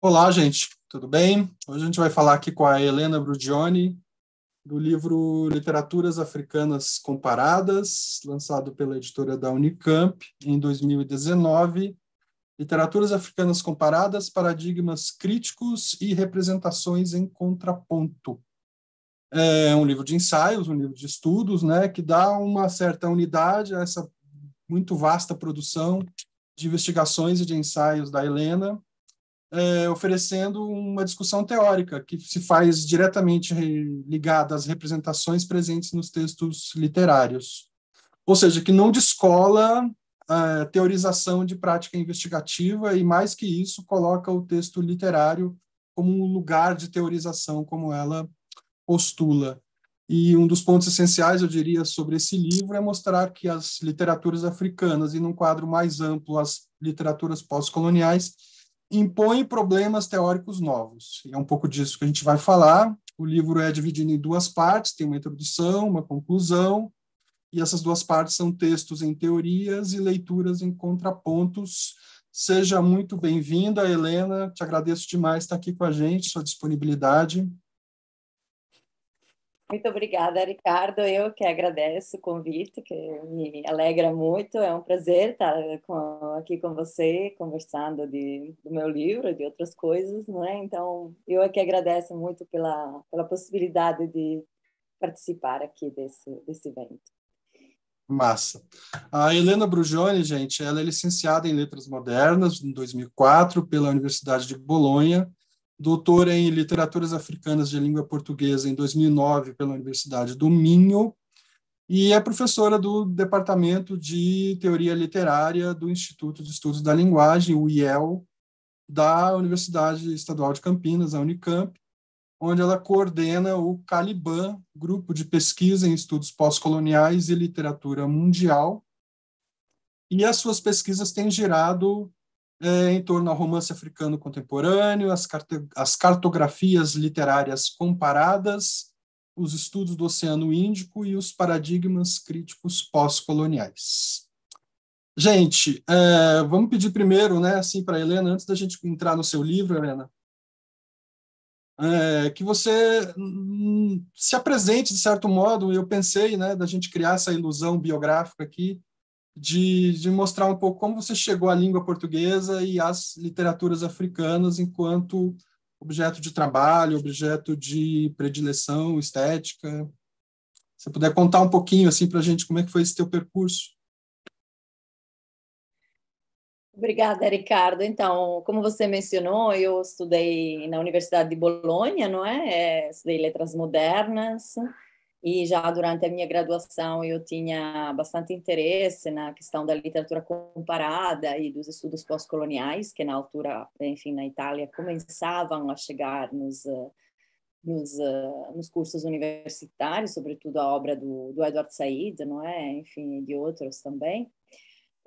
Olá, gente, tudo bem? Hoje a gente vai falar aqui com a Helena Brugioni, do livro Literaturas Africanas Comparadas, lançado pela editora da Unicamp em 2019. Literaturas Africanas Comparadas, Paradigmas Críticos e Representações em Contraponto. É um livro de ensaios, um livro de estudos, né, que dá uma certa unidade a essa muito vasta produção de investigações e de ensaios da Helena, oferecendo uma discussão teórica que se faz diretamente ligada às representações presentes nos textos literários. Ou seja, que não descola a teorização de prática investigativa e, mais que isso, coloca o texto literário como um lugar de teorização, como ela postula. E um dos pontos essenciais, eu diria, sobre esse livro é mostrar que as literaturas africanas, e num quadro mais amplo, as literaturas pós-coloniais, impõem problemas teóricos novos. E é um pouco disso que a gente vai falar. O livro é dividido em duas partes, tem uma introdução, uma conclusão, e essas duas partes são textos em teorias e leituras em contrapontos. Seja muito bem-vinda, Helena, te agradeço demais estar aqui com a gente, sua disponibilidade. Muito obrigada, Ricardo. Eu que agradeço o convite, que me alegra muito. É um prazer estar aqui com você, conversando do meu livro, de outras coisas, não é? Então, eu é que agradeço muito pela possibilidade de participar aqui desse evento. Massa. A Helena Brugioni, gente, ela é licenciada em Letras Modernas em 2004 pela Universidade de Bolonha, doutora em Literaturas Africanas de Língua Portuguesa em 2009 pela Universidade do Minho e é professora do Departamento de Teoria Literária do Instituto de Estudos da Linguagem, o IEL, da Universidade Estadual de Campinas, a Unicamp, onde ela coordena o Caliban, Grupo de Pesquisa em Estudos Pós-Coloniais e Literatura Mundial, e as suas pesquisas têm girado em torno ao romance africano contemporâneo, as cartografias literárias comparadas, os estudos do Oceano Índico e os paradigmas críticos pós-coloniais. Gente, vamos pedir primeiro, né, assim, para a Helena, antes da gente entrar no seu livro, Helena, que você se apresente, de certo modo. Eu pensei, né, da gente criar essa ilusão biográfica aqui, de mostrar um pouco como você chegou à língua portuguesa e às literaturas africanas enquanto objeto de trabalho, objeto de predileção estética. Se você puder contar um pouquinho assim para a gente como é que foi esse teu percurso. Obrigada, Ricardo. Então, como você mencionou, eu estudei na Universidade de Bolonha, não é? Estudei letras modernas e já durante a minha graduação eu tinha bastante interesse na questão da literatura comparada e dos estudos pós-coloniais, que na altura, enfim, na Itália começavam a chegar nos cursos universitários, sobretudo a obra do Edward Said, não é? Enfim, de outros também.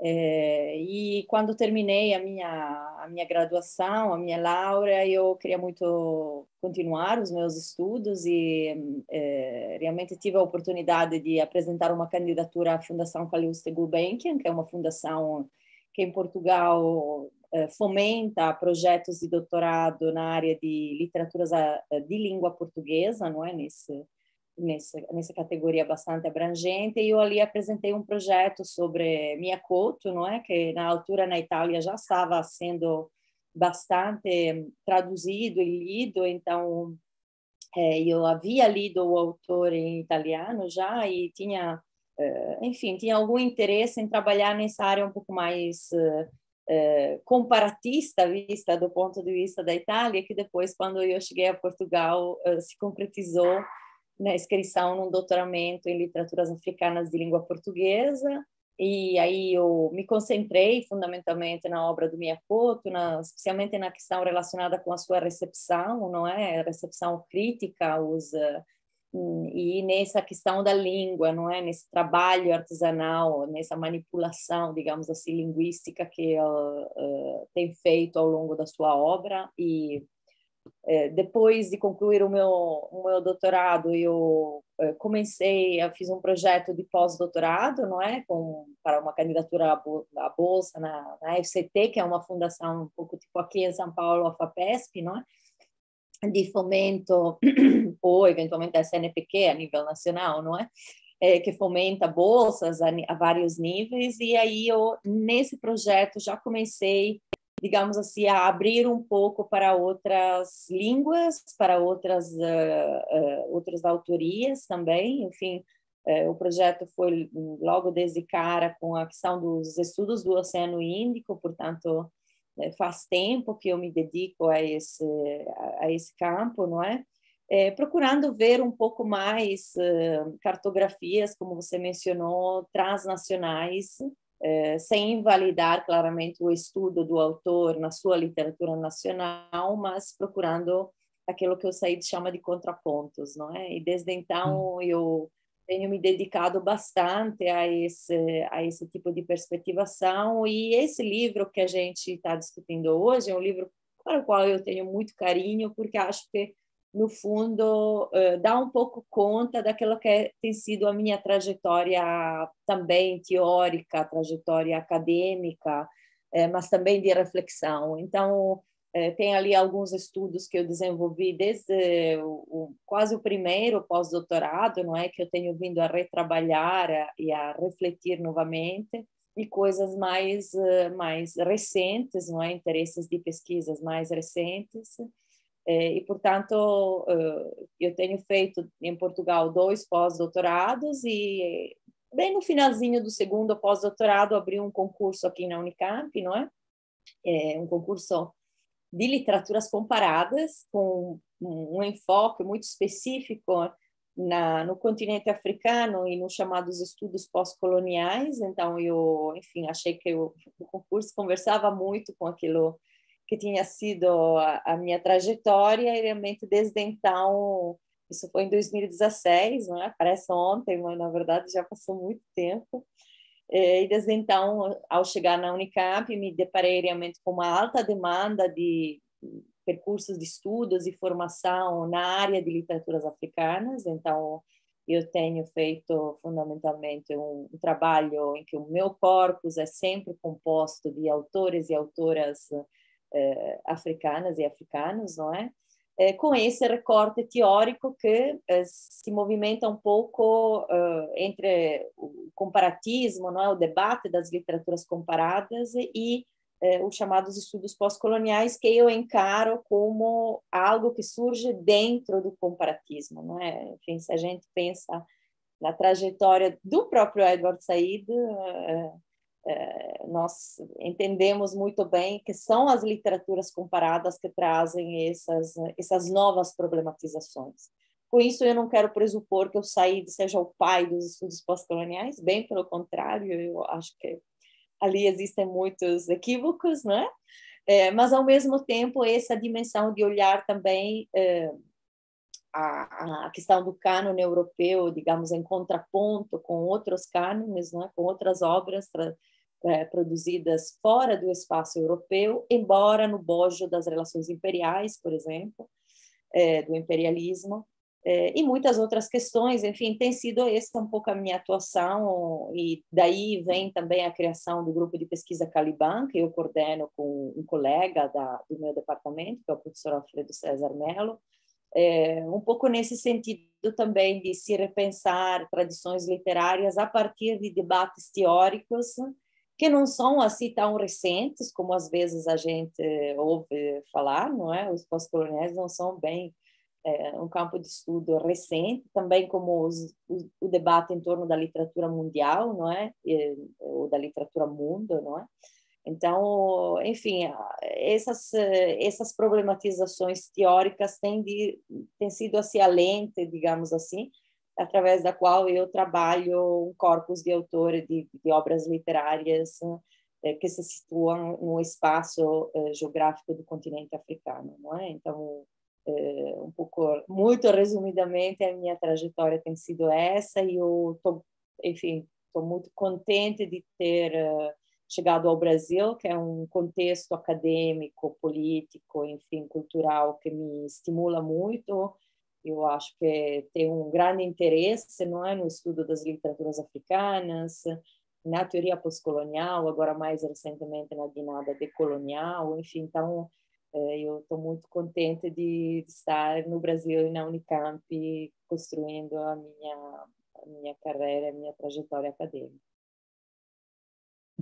E quando terminei a minha graduação, a minha laurea, eu queria muito continuar os meus estudos e realmente tive a oportunidade de apresentar uma candidatura à Fundação Calouste Gulbenkian, que é uma fundação que em Portugal fomenta projetos de doutorado na área de literaturas de língua portuguesa, não é? Nessa categoria bastante abrangente, e eu ali apresentei um projeto sobre Miyakoto, não é? Que na altura na Itália já estava sendo bastante traduzido e lido, então eu havia lido o autor em italiano já e tinha, enfim, tinha algum interesse em trabalhar nessa área um pouco mais comparatista, vista do ponto de vista da Itália, que depois, quando eu cheguei a Portugal, se concretizou na inscrição num doutoramento em literaturas africanas de língua portuguesa, e aí eu me concentrei fundamentalmente na obra do Miyakoto, especialmente na questão relacionada com a sua recepção, não é? A recepção crítica, e nessa questão da língua, não é? Nesse trabalho artesanal, nessa manipulação, digamos assim, linguística que ele tem feito ao longo da sua obra, e Depois de concluir o meu doutorado, eu fiz um projeto de pós-doutorado, não é, para uma candidatura à bolsa na FCT, que é uma fundação um pouco tipo aqui em São Paulo, a FAPESP, não é, de fomento ou eventualmente a CNPq a nível nacional, não é? Que fomenta bolsas a vários níveis, e aí eu, nesse projeto, já comecei, digamos assim, a abrir um pouco para outras línguas, para outras autorias também, enfim, o projeto foi logo desde cara com a questão dos estudos do Oceano Índico, portanto, faz tempo que eu me dedico a esse campo, não é? Procurando ver um pouco mais cartografias, como você mencionou, transnacionais, sem invalidar claramente o estudo do autor na sua literatura nacional, mas procurando aquilo que o Said chama de contrapontos, não é? E desde então eu tenho me dedicado bastante a esse tipo de perspectivação, e esse livro que a gente está discutindo hoje é um livro para o qual eu tenho muito carinho, porque acho que no fundo, dá um pouco conta daquilo que tem sido a minha trajetória também teórica, trajetória acadêmica, mas também de reflexão. Então, tem ali alguns estudos que eu desenvolvi desde quase o primeiro pós-doutorado, não é, que eu tenho vindo a retrabalhar e a refletir novamente, e coisas mais recentes, não é, interesses de pesquisas mais recentes. E, portanto, eu tenho feito em Portugal 2 pós-doutorados, e bem no finalzinho do segundo pós-doutorado abri um concurso aqui na Unicamp, não é? Um concurso de literaturas comparadas, com um enfoque muito específico no continente africano e nos chamados estudos pós-coloniais. Então, eu, enfim, achei que o concurso conversava muito com aquilo que tinha sido a minha trajetória, e realmente desde então, isso foi em 2016, não é? Parece ontem, mas na verdade já passou muito tempo. E desde então, ao chegar na Unicamp, me deparei realmente com uma alta demanda de percursos de estudos e formação na área de literaturas africanas. Então, eu tenho feito fundamentalmente um trabalho em que o meu corpus é sempre composto de autores e autoras africanas e africanos, não é? Com esse recorte teórico que se movimenta um pouco entre o comparatismo, não é? O debate das literaturas comparadas e os chamados estudos pós-coloniais, que eu encaro como algo que surge dentro do comparatismo, não é? Enfim, se a gente pensa na trajetória do próprio Edward Said, nós entendemos muito bem que são as literaturas comparadas que trazem essas novas problematizações. Com isso, eu não quero pressupor que o Said seja o pai dos estudos pós-coloniais, bem pelo contrário, eu acho que ali existem muitos equívocos, né? Mas, ao mesmo tempo, essa dimensão de olhar também a questão do cânone europeu, digamos, em contraponto com outros cânones, né? Com outras obras produzidas fora do espaço europeu, embora no bojo das relações imperiais, por exemplo, do imperialismo, e muitas outras questões. Enfim, tem sido essa um pouco a minha atuação, e daí vem também a criação do grupo de pesquisa Caliban, que eu coordeno com um colega do meu departamento, que é o professor Alfredo César Mello, um pouco nesse sentido também de se repensar tradições literárias a partir de debates teóricos que não são assim tão recentes como às vezes a gente ouve falar, não é? Os pós-coloniais não são bem um campo de estudo recente, também como o debate em torno da literatura mundial, não é? Ou da literatura mundo, não é? Então, enfim, essas problematizações teóricas têm sido assim a lente, digamos assim, através da qual eu trabalho um corpus de autores de obras literárias que se situam no espaço geográfico do continente africano, não é? Então, um pouco, muito resumidamente, a minha trajetória tem sido essa, e eu estou, enfim, estou muito contente de ter chegado ao Brasil, que é um contexto acadêmico, político, enfim, cultural, que me estimula muito. Eu acho que tem um grande interesse, não é, no estudo das literaturas africanas, na teoria pós-colonial, agora mais recentemente na guinada decolonial, enfim, então eu estou muito contente de estar no Brasil e na Unicamp construindo a minha carreira, a minha trajetória acadêmica.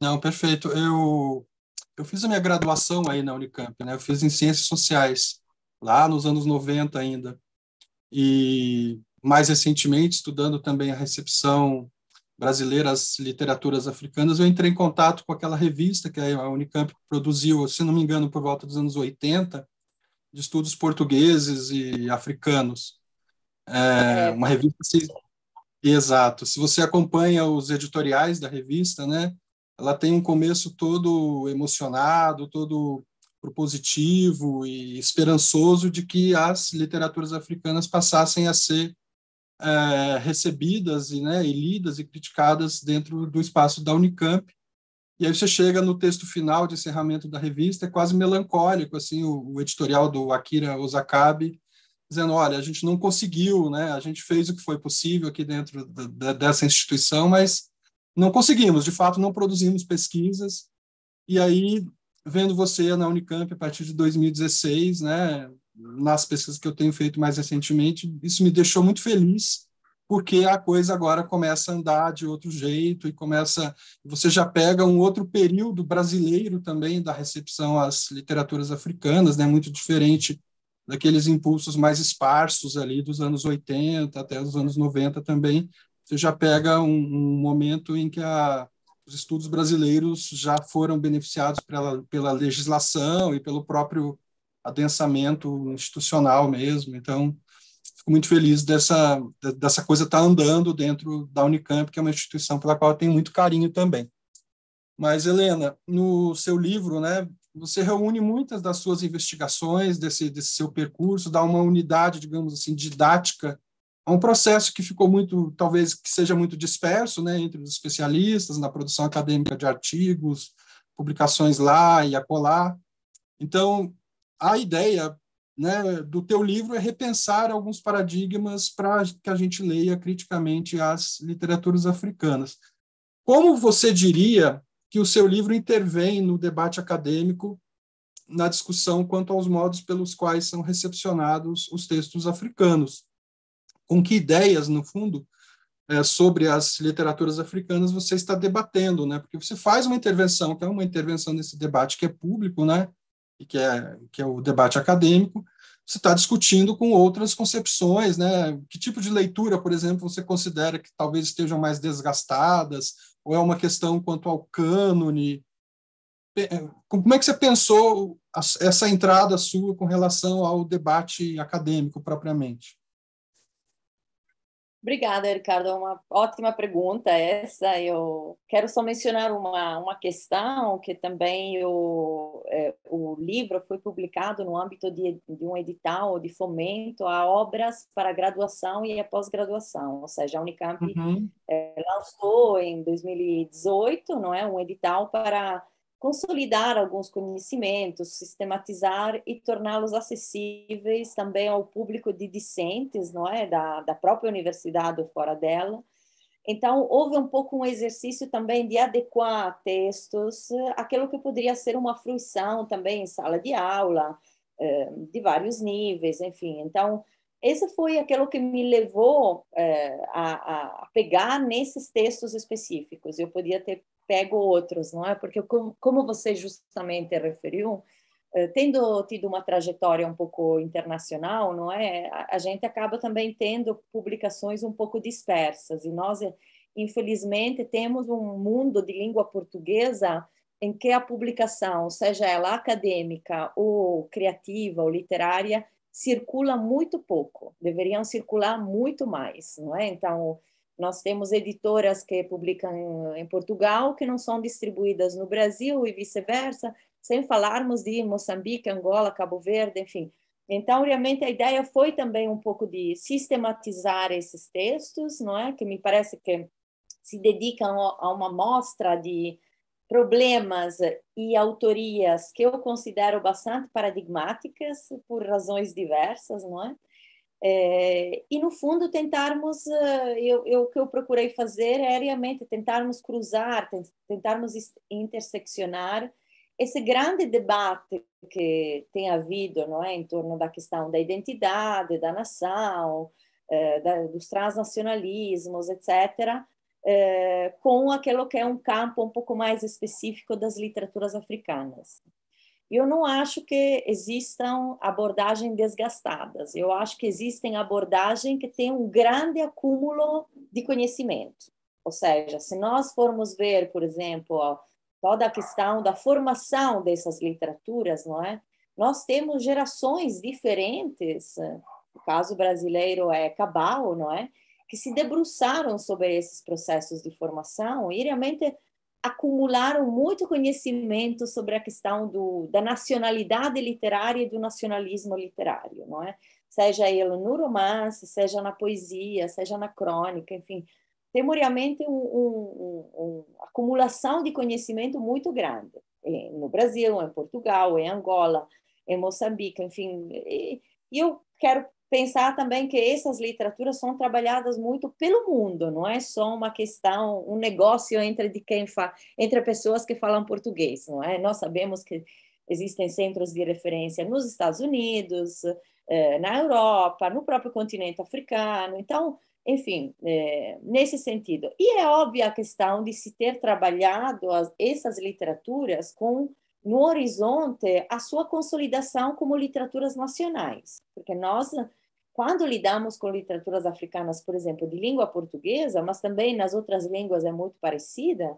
Não, perfeito. Eu fiz a minha graduação aí na Unicamp, né? Eu fiz em Ciências Sociais, lá nos anos 90 ainda. E, mais recentemente, estudando também a recepção brasileira às literaturas africanas, eu entrei em contato com aquela revista que a Unicamp produziu, se não me engano, por volta dos anos 80, de estudos portugueses e africanos. Uma revista... Exato. Se você acompanha os editoriais da revista, né, ela tem um começo todo emocionado, todo propositivo e esperançoso de que as literaturas africanas passassem a ser recebidas e lidas e criticadas dentro do espaço da Unicamp. E aí você chega no texto final de encerramento da revista, é quase melancólico, assim, o editorial do Akira Osakabe, dizendo, olha, a gente não conseguiu, né? A gente fez o que foi possível aqui dentro dessa instituição, mas não conseguimos, de fato, não produzimos pesquisas. E aí, vendo você na Unicamp a partir de 2016, né, nas pesquisas que eu tenho feito mais recentemente, isso me deixou muito feliz, porque a coisa agora começa a andar de outro jeito e você já pega um outro período brasileiro também da recepção às literaturas africanas, né, muito diferente daqueles impulsos mais esparsos ali dos anos 80 até os anos 90 também. Você já pega um momento em que os estudos brasileiros já foram beneficiados pela legislação e pelo próprio adensamento institucional mesmo. Então, fico muito feliz dessa coisa estar andando dentro da Unicamp, que é uma instituição pela qual eu tenho muito carinho também. Mas, Helena, no seu livro, né, você reúne muitas das suas investigações, desse seu percurso, dá uma unidade, digamos assim, didática a um processo que ficou muito, talvez que seja muito disperso, né, entre os especialistas na produção acadêmica de artigos, publicações lá e acolá. Então, a ideia, né, do teu livro é repensar alguns paradigmas para que a gente leia criticamente as literaturas africanas. Como você diria que o seu livro intervém no debate acadêmico, na discussão quanto aos modos pelos quais são recepcionados os textos africanos? Com que ideias, no fundo, sobre as literaturas africanas você está debatendo, né? Porque você faz uma intervenção, que é uma intervenção nesse debate que é público, né? E que é o debate acadêmico. Você está discutindo com outras concepções, né? Que tipo de leitura, por exemplo, você considera que talvez estejam mais desgastadas, ou é uma questão quanto ao cânone? Como é que você pensou essa entrada sua com relação ao debate acadêmico propriamente? Obrigada, Ricardo. É uma ótima pergunta essa. Eu quero só mencionar uma questão que também o livro foi publicado no âmbito de um edital de fomento a obras para graduação e a pós-graduação. Ou seja, a Unicamp lançou em 2018, não é, um edital para consolidar alguns conhecimentos, sistematizar e torná-los acessíveis também ao público de discentes, não é, da própria universidade ou fora dela. Então, houve um pouco um exercício também de adequar textos àquilo que poderia ser uma fruição também em sala de aula, de vários níveis, enfim. Então, esse foi aquilo que me levou a pegar nesses textos específicos. Eu podia ter pego outros, não é? Porque, como você justamente referiu, tendo tido uma trajetória um pouco internacional, não é? A gente acaba também tendo publicações um pouco dispersas, e nós, infelizmente, temos um mundo de língua portuguesa em que a publicação, seja ela acadêmica ou criativa ou literária, circula muito pouco, deveriam circular muito mais, não é? Então, nós temos editoras que publicam em Portugal que não são distribuídas no Brasil e vice-versa, sem falarmos de Moçambique, Angola, Cabo Verde, enfim. Então, realmente, a ideia foi também um pouco de sistematizar esses textos, não é? Que me parece que se dedicam a uma mostra de problemas e autorias que eu considero bastante paradigmáticas por razões diversas, não é? E no fundo tentarmos, o que eu procurei fazer é realmente tentarmos cruzar, tentarmos interseccionar esse grande debate que tem havido, não é, em torno da questão da identidade, da nação, dos transnacionalismos, etc., com aquilo que é um campo um pouco mais específico das literaturas africanas. Eu não acho que existam abordagens desgastadas. Eu acho que existem abordagens que têm um grande acúmulo de conhecimento. Ou seja, se nós formos ver, por exemplo, toda a questão da formação dessas literaturas, não é? Nós temos gerações diferentes. O caso brasileiro é Cabal, não é? Que se debruçaram sobre esses processos de formação e realmente acumularam muito conhecimento sobre a questão da nacionalidade literária e do nacionalismo literário, não é? Seja ele no romance, seja na poesia, seja na crônica, enfim, tem realmente uma acumulação de conhecimento muito grande. No Brasil, em Portugal, em Angola, em Moçambique, enfim. E eu quero pensar também que essas literaturas são trabalhadas muito pelo mundo, não é só uma questão, um negócio entre pessoas que falam português, não é? Nós sabemos que existem centros de referência nos Estados Unidos, na Europa, no próprio continente africano. Então, enfim, nesse sentido. E é óbvia a questão de se ter trabalhado essas literaturas com no horizonte a sua consolidação como literaturas nacionais, porque nós, quando lidamos com literaturas africanas, por exemplo, de língua portuguesa, mas também nas outras línguas é muito parecida,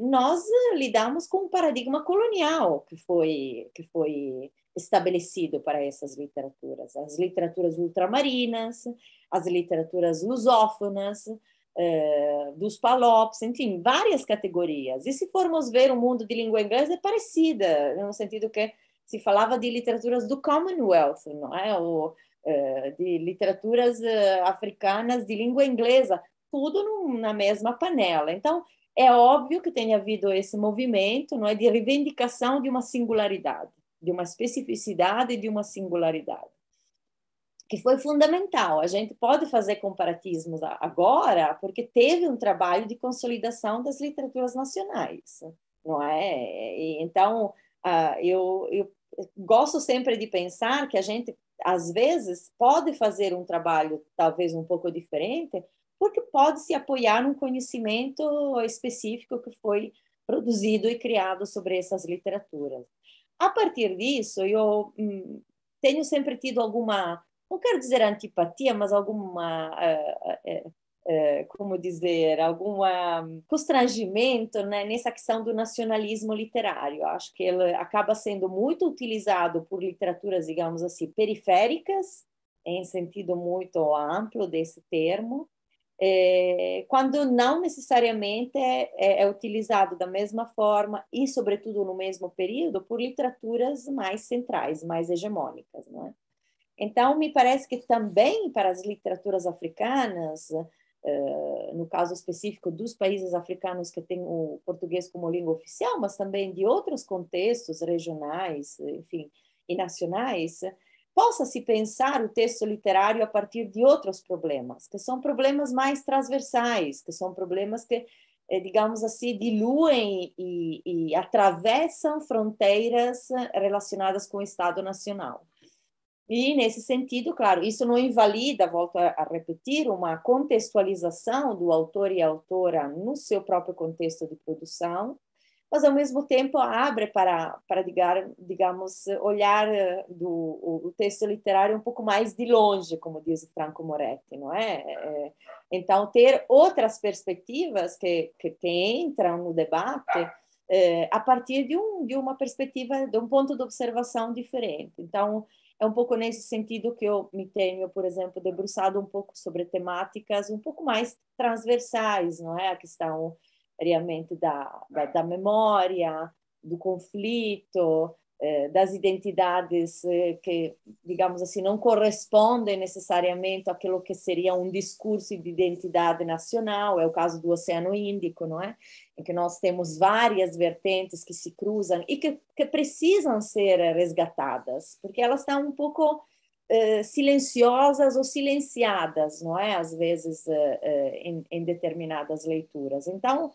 nós lidamos com um paradigma colonial que foi estabelecido para essas literaturas, as literaturas ultramarinas, as literaturas lusófonas, dos PALOPs, enfim, várias categorias. E se formos ver o mundo de língua inglesa, é parecida, no sentido que se falava de literaturas do Commonwealth, não é? Ou de literaturas africanas de língua inglesa, tudo na mesma panela. Então, é óbvio que tem havido esse movimento, não é, de reivindicação de uma singularidade, de uma especificidade e de uma singularidade, que foi fundamental. A gente pode fazer comparatismos agora, porque teve um trabalho de consolidação das literaturas nacionais, não é? Então, eu gosto sempre de pensar que a gente, às vezes, pode fazer um trabalho talvez um pouco diferente, porque pode se apoiar num conhecimento específico que foi produzido e criado sobre essas literaturas. A partir disso, eu tenho sempre tido alguma, não quero dizer antipatia, mas alguma, como dizer, algum constrangimento, né, nessa questão do nacionalismo literário. Acho que ele acaba sendo muito utilizado por literaturas, digamos assim, periféricas, em sentido muito amplo desse termo, quando não necessariamente é utilizado da mesma forma e, sobretudo, no mesmo período, por literaturas mais centrais, mais hegemônicas, não é? Então, me parece que também para as literaturas africanas, no caso específico dos países africanos que têm o português como língua oficial, mas também de outros contextos regionais, enfim, e nacionais, possa-se pensar o texto literário a partir de outros problemas, que são problemas mais transversais, que são problemas que, digamos assim, diluem e atravessam fronteiras relacionadas com o Estado Nacional. E, nesse sentido, claro, isso não invalida, volto a repetir, uma contextualização do autor e autora no seu próprio contexto de produção, mas, ao mesmo tempo, abre para digamos, olhar o texto literário um pouco mais de longe, como diz o Franco Moretti, não é? Então, ter outras perspectivas que entram no debate a partir de uma perspectiva, de um ponto de observação diferente. Então, é um pouco nesse sentido que eu me tenho, por exemplo, debruçado um pouco sobre temáticas um pouco mais transversais, não é? A questão realmente da memória, do conflito, das identidades que, digamos assim, não correspondem necessariamente àquilo que seria um discurso de identidade nacional. É o caso do Oceano Índico, não é? Em que nós temos várias vertentes que se cruzam e que precisam ser resgatadas, porque elas estão um pouco silenciosas ou silenciadas, não é? Às vezes, em determinadas leituras. Então,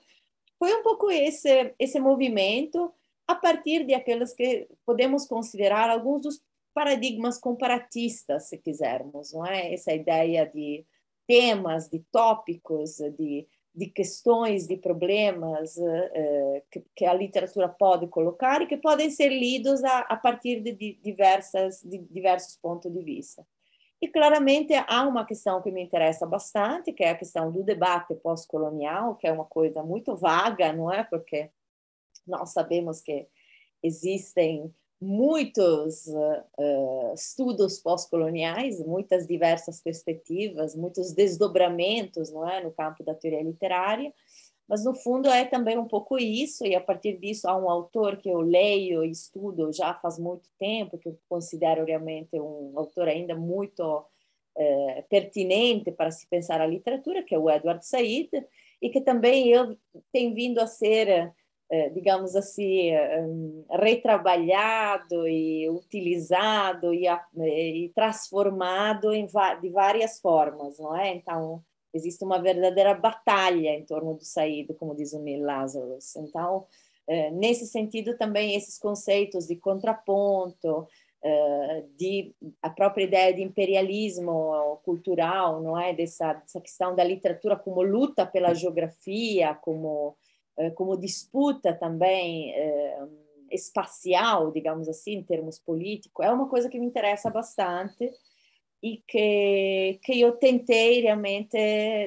foi um pouco esse movimento a partir de aqueles que podemos considerar alguns dos paradigmas comparatistas, se quisermos, não é? Essa ideia de temas, de tópicos, de questões, de problemas que a literatura pode colocar e que podem ser lidos a partir de diversos pontos de vista. E, claramente, há uma questão que me interessa bastante, que é a questão do debate pós-colonial, que é uma coisa muito vaga, não é? Porque nós sabemos que existem muitos estudos pós-coloniais, muitas diversas perspectivas, muitos desdobramentos, não é? No campo da teoria literária, mas no fundo é também um pouco isso, e a partir disso há um autor que eu leio e estudo já faz muito tempo, que eu considero realmente um autor ainda muito pertinente para se pensar a literatura, que é o Edward Said, e que também eu tenho vindo a ser, digamos assim, retrabalhado e utilizado e transformado de várias formas, não é? Então, existe uma verdadeira batalha em torno do Said, como diz o Neil Lazarus. Então, nesse sentido, também esses conceitos de contraponto, de a própria ideia de imperialismo cultural, não é? Dessa questão da literatura como luta pela geografia, como disputa também espacial, digamos assim, em termos políticos, é uma coisa que me interessa bastante e que eu tentei realmente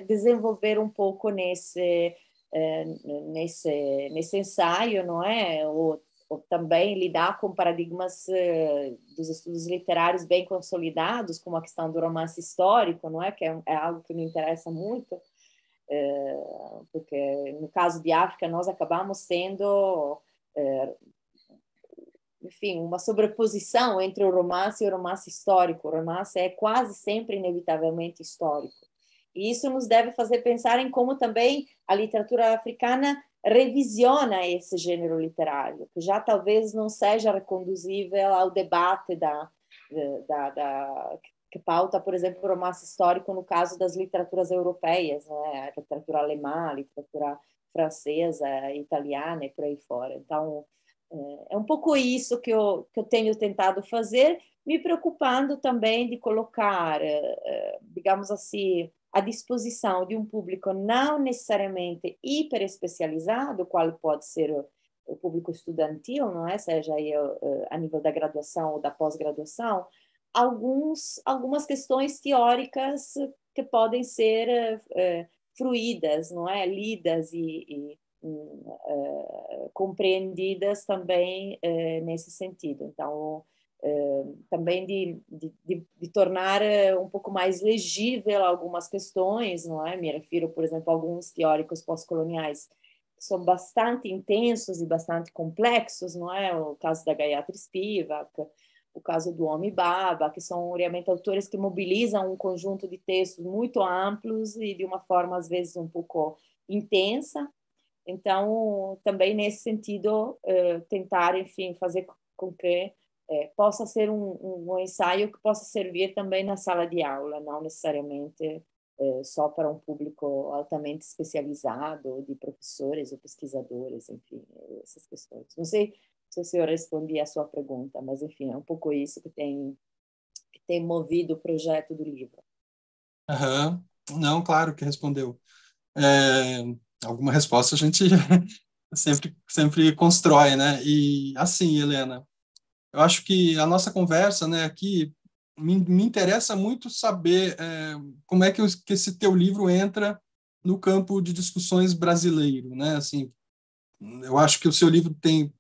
desenvolver um pouco nesse ensaio, não é? Ou também lidar com paradigmas dos estudos literários bem consolidados, como a questão do romance histórico, não é? Que é algo que me interessa muito, porque no caso de África nós acabamos tendo enfim, uma sobreposição entre o romance e o romance histórico. O romance é quase sempre, inevitavelmente, histórico. E isso nos deve fazer pensar em como também a literatura africana revisiona esse gênero literário, que já talvez não seja reconduzível ao debate que pauta, por exemplo, o romance histórico no caso das literaturas europeias, né? A literatura alemã, a literatura francesa, italiana e por aí fora. Então, é um pouco isso que eu tenho tentado fazer, me preocupando também de colocar, digamos assim, à disposição de um público não necessariamente hiper especializado, qual pode ser o público estudantil, não é? Seja aí a nível da graduação ou da pós-graduação, algumas questões teóricas que podem ser fruídas, não é? Lidas e compreendidas também nesse sentido. Então, também de tornar um pouco mais legível algumas questões, não é? Me refiro, por exemplo, a alguns teóricos pós-coloniais que são bastante intensos e bastante complexos, não é? O caso da Gayatri Spivak, o caso do Homi Bhabha, que são realmente autores que mobilizam um conjunto de textos muito amplos e de uma forma, às vezes, um pouco intensa. Então, também nesse sentido, tentar, enfim, fazer com que possa ser um ensaio que possa servir também na sala de aula, não necessariamente só para um público altamente especializado, de professores ou pesquisadores, enfim, essas questões. Não sei se eu respondi a sua pergunta, mas, enfim, é um pouco isso que tem movido o projeto do livro. Uhum. Não, claro que respondeu. Alguma resposta a gente sempre constrói, né? E assim, Helena, eu acho que a nossa conversa, né, aqui me interessa muito saber como é que esse teu livro entra no campo de discussões brasileiro, né? Assim, eu acho que o seu livro tem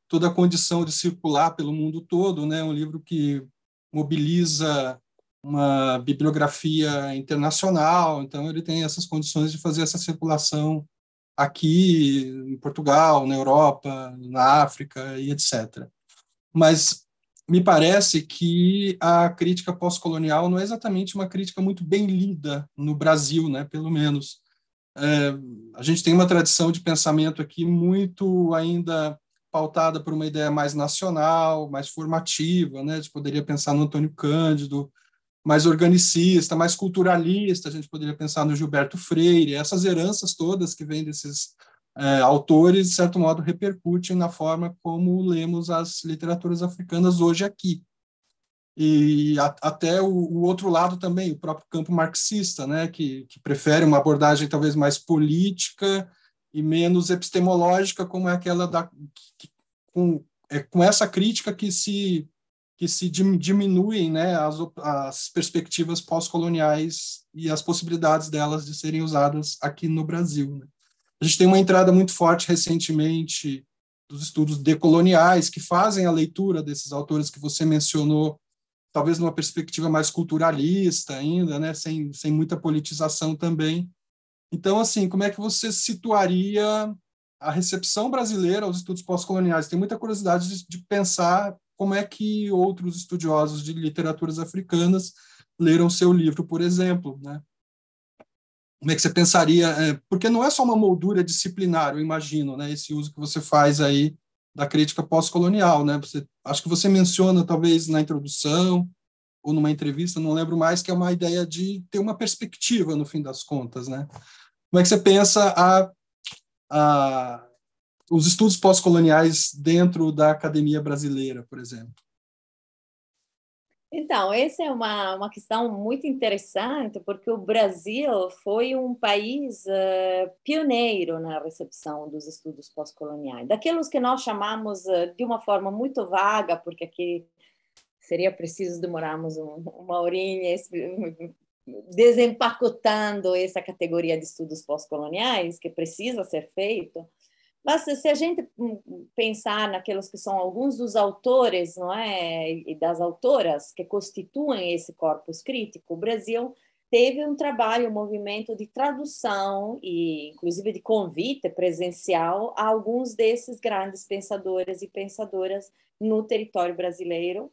toda a condição de circular pelo mundo todo, né? Um livro que mobiliza uma bibliografia internacional, então ele tem essas condições de fazer essa circulação aqui em Portugal, na Europa, na África e etc. mas me parece que a crítica pós-colonial não é exatamente uma crítica muito bem lida no Brasil, né, pelo menos. A gente tem uma tradição de pensamento aqui muito ainda pautada por uma ideia mais nacional, mais formativa, né? A gente poderia pensar no Antônio Cândido, mais organicista, mais culturalista, a gente poderia pensar no Gilberto Freire. Essas heranças todas que vêm desses autores, de certo modo, repercutem na forma como lemos as literaturas africanas hoje aqui. E até o outro lado também, o próprio campo marxista, né, que prefere uma abordagem talvez mais política e menos epistemológica, como é aquela com essa crítica que se diminuem, né, as perspectivas pós-coloniais e as possibilidades delas de serem usadas aqui no Brasil, né. A gente tem uma entrada muito forte recentemente dos estudos decoloniais, que fazem a leitura desses autores que você mencionou, talvez numa perspectiva mais culturalista ainda, né, sem muita politização também. Então, assim, como é que você situaria a recepção brasileira aos estudos pós-coloniais? Tem muita curiosidade de pensar como é que outros estudiosos de literaturas africanas leram seu livro, por exemplo, né? Como é que você pensaria? Porque não é só uma moldura disciplinar, eu imagino, né, esse uso que você faz aí da crítica pós-colonial, né? Acho que você menciona, talvez, na introdução ou numa entrevista, não lembro mais, que é uma ideia de ter uma perspectiva, no fim das contas, né? Como é que você pensa os estudos pós-coloniais dentro da academia brasileira, por exemplo? Então, essa é uma questão muito interessante, porque o Brasil foi um país pioneiro na recepção dos estudos pós-coloniais, daqueles que nós chamamos de uma forma muito vaga, porque aqui seria preciso demorarmos uma horinha desempacotando essa categoria de estudos pós-coloniais, que precisa ser feito. Mas se a gente pensar naqueles que são alguns dos autores, não é, e das autoras que constituem esse corpus crítico, o Brasil teve um trabalho, um movimento de tradução e, inclusive, de convite presencial a alguns desses grandes pensadores e pensadoras no território brasileiro,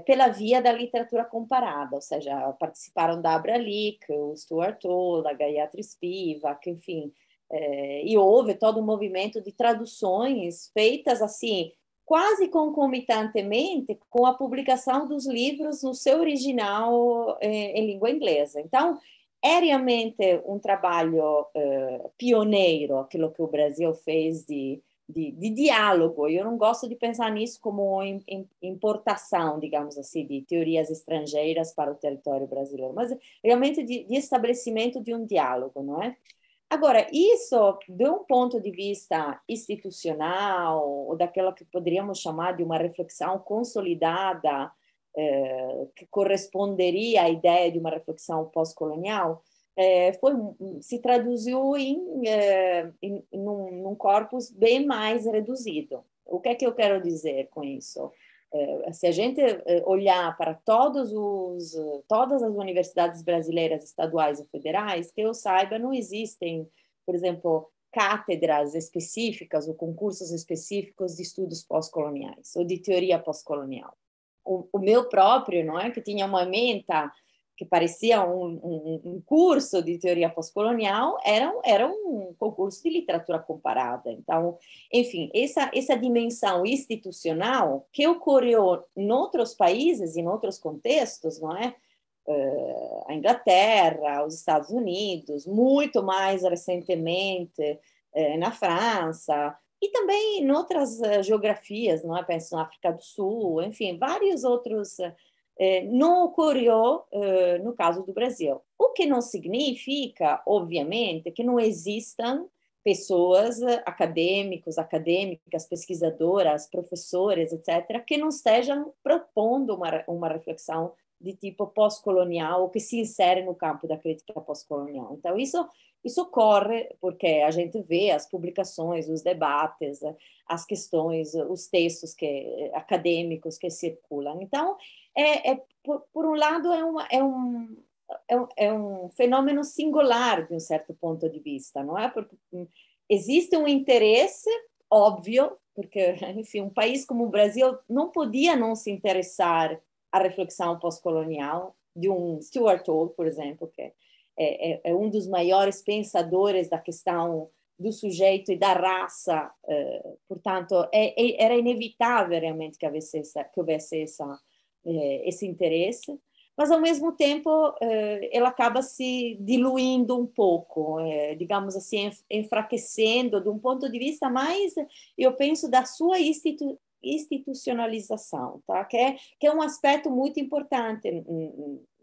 pela via da literatura comparada, ou seja, participaram da Abra Lick, o Stuart Hall, a Gayatri Spivak, enfim. E houve todo um movimento de traduções feitas assim, quase concomitantemente com a publicação dos livros no seu original em língua inglesa. Então, é realmente um trabalho pioneiro, aquilo que o Brasil fez de diálogo. Eu não gosto de pensar nisso como importação, digamos assim, de teorias estrangeiras para o território brasileiro, mas realmente de estabelecimento de um diálogo, não é? Agora, isso, de um ponto de vista institucional, ou daquela que poderíamos chamar de uma reflexão consolidada, que corresponderia à ideia de uma reflexão pós-colonial, se traduziu num corpus bem mais reduzido. O que é que eu quero dizer com isso? Se a gente olhar para todas as universidades brasileiras, estaduais e federais, que eu saiba, não existem, por exemplo, cátedras específicas ou concursos específicos de estudos pós-coloniais ou de teoria pós-colonial. O meu próprio, não é, que tinha uma ementa que parecia um curso de teoria pós-colonial, era um concurso de literatura comparada. Então, enfim, essa dimensão institucional que ocorreu em outros países, em outros contextos, não é? A Inglaterra, os Estados Unidos, muito mais recentemente na França, e também em outras geografias, não é? Penso na África do Sul, enfim, vários outros. Não ocorreu no caso do Brasil. O que não significa, obviamente, que não existam pessoas, acadêmicas, pesquisadoras, professores, etc., que não estejam propondo uma reflexão de tipo pós-colonial, ou que se insere no campo da crítica pós-colonial. Então, isso ocorre porque a gente vê as publicações, os debates, as questões, os textos acadêmicos que circulam. Então, por um lado, é um fenômeno singular de um certo ponto de vista, não é? Porque existe um interesse óbvio, porque, enfim, um país como o Brasil não podia não se interessar à reflexão pós-colonial de um Stuart Hall, por exemplo, que é um dos maiores pensadores da questão do sujeito e da raça. Portanto, era inevitável realmente que houvesse esse interesse, mas, ao mesmo tempo, ela acaba se diluindo um pouco, digamos assim, enfraquecendo de um ponto de vista mais, eu penso, da sua institucionalização, tá? Que é um aspecto muito importante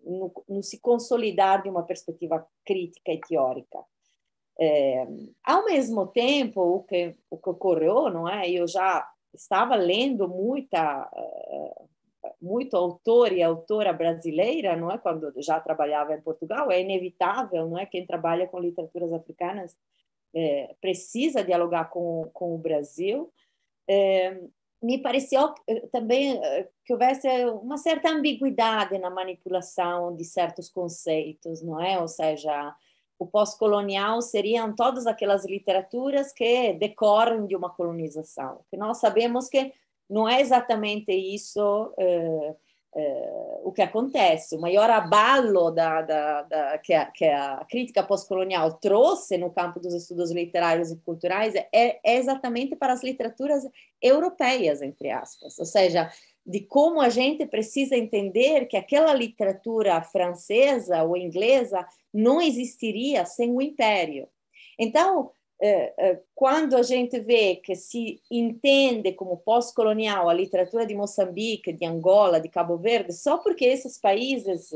no se consolidar de uma perspectiva crítica e teórica. Ao mesmo tempo, o que ocorreu, não é? Eu já estava lendo muito autor e autora brasileira, não é? Quando já trabalhava em Portugal, é inevitável, não é? Quem trabalha com literaturas africanas precisa dialogar com o Brasil. Me pareceu também que houvesse uma certa ambiguidade na manipulação de certos conceitos, não é? Ou seja, o pós-colonial seriam todas aquelas literaturas que decorrem de uma colonização, que nós sabemos que não é exatamente isso o que acontece. O maior abalo que a crítica pós-colonial trouxe no campo dos estudos literários e culturais é exatamente para as literaturas europeias, entre aspas, ou seja, de como a gente precisa entender que aquela literatura francesa ou inglesa não existiria sem o império. Então, quando a gente vê que se entende como pós-colonial a literatura de Moçambique, de Angola, de Cabo Verde, só porque esses países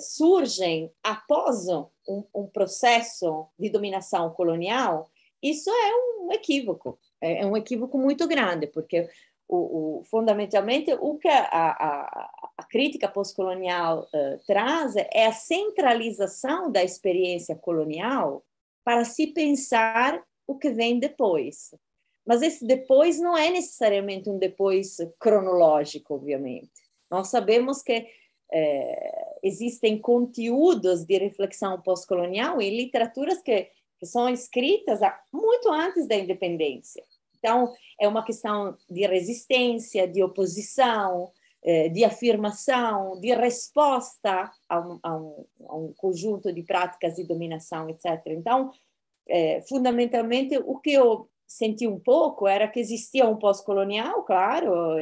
surgem após um processo de dominação colonial, isso é um equívoco. É um equívoco muito grande, porque fundamentalmente o que a crítica pós-colonial traz é a centralização da experiência colonial para se pensar o que vem depois. Mas esse depois não é necessariamente um depois cronológico, obviamente. Nós sabemos que existem conteúdos de reflexão pós-colonial em literaturas que são escritas muito antes da independência. Então, é uma questão de resistência, de oposição, de afirmação, de resposta a um conjunto de práticas de dominação, etc. Então, fundamentalmente, o que eu senti um pouco era que existia um pós-colonial, claro,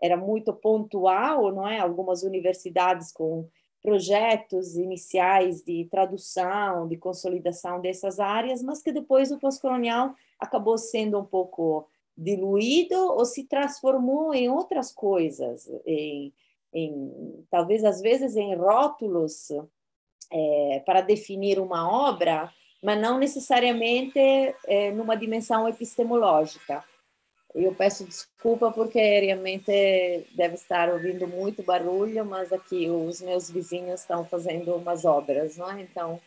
era muito pontual, não é? Algumas universidades com projetos iniciais de tradução, de consolidação dessas áreas, mas que depois o pós-colonial acabou sendo um pouco diluído ou se transformou em outras coisas, talvez às vezes em rótulos para definir uma obra, mas não necessariamente numa dimensão epistemológica. Eu peço desculpa porque realmente deve estar ouvindo muito barulho, mas aqui os meus vizinhos estão fazendo umas obras, não é? Então,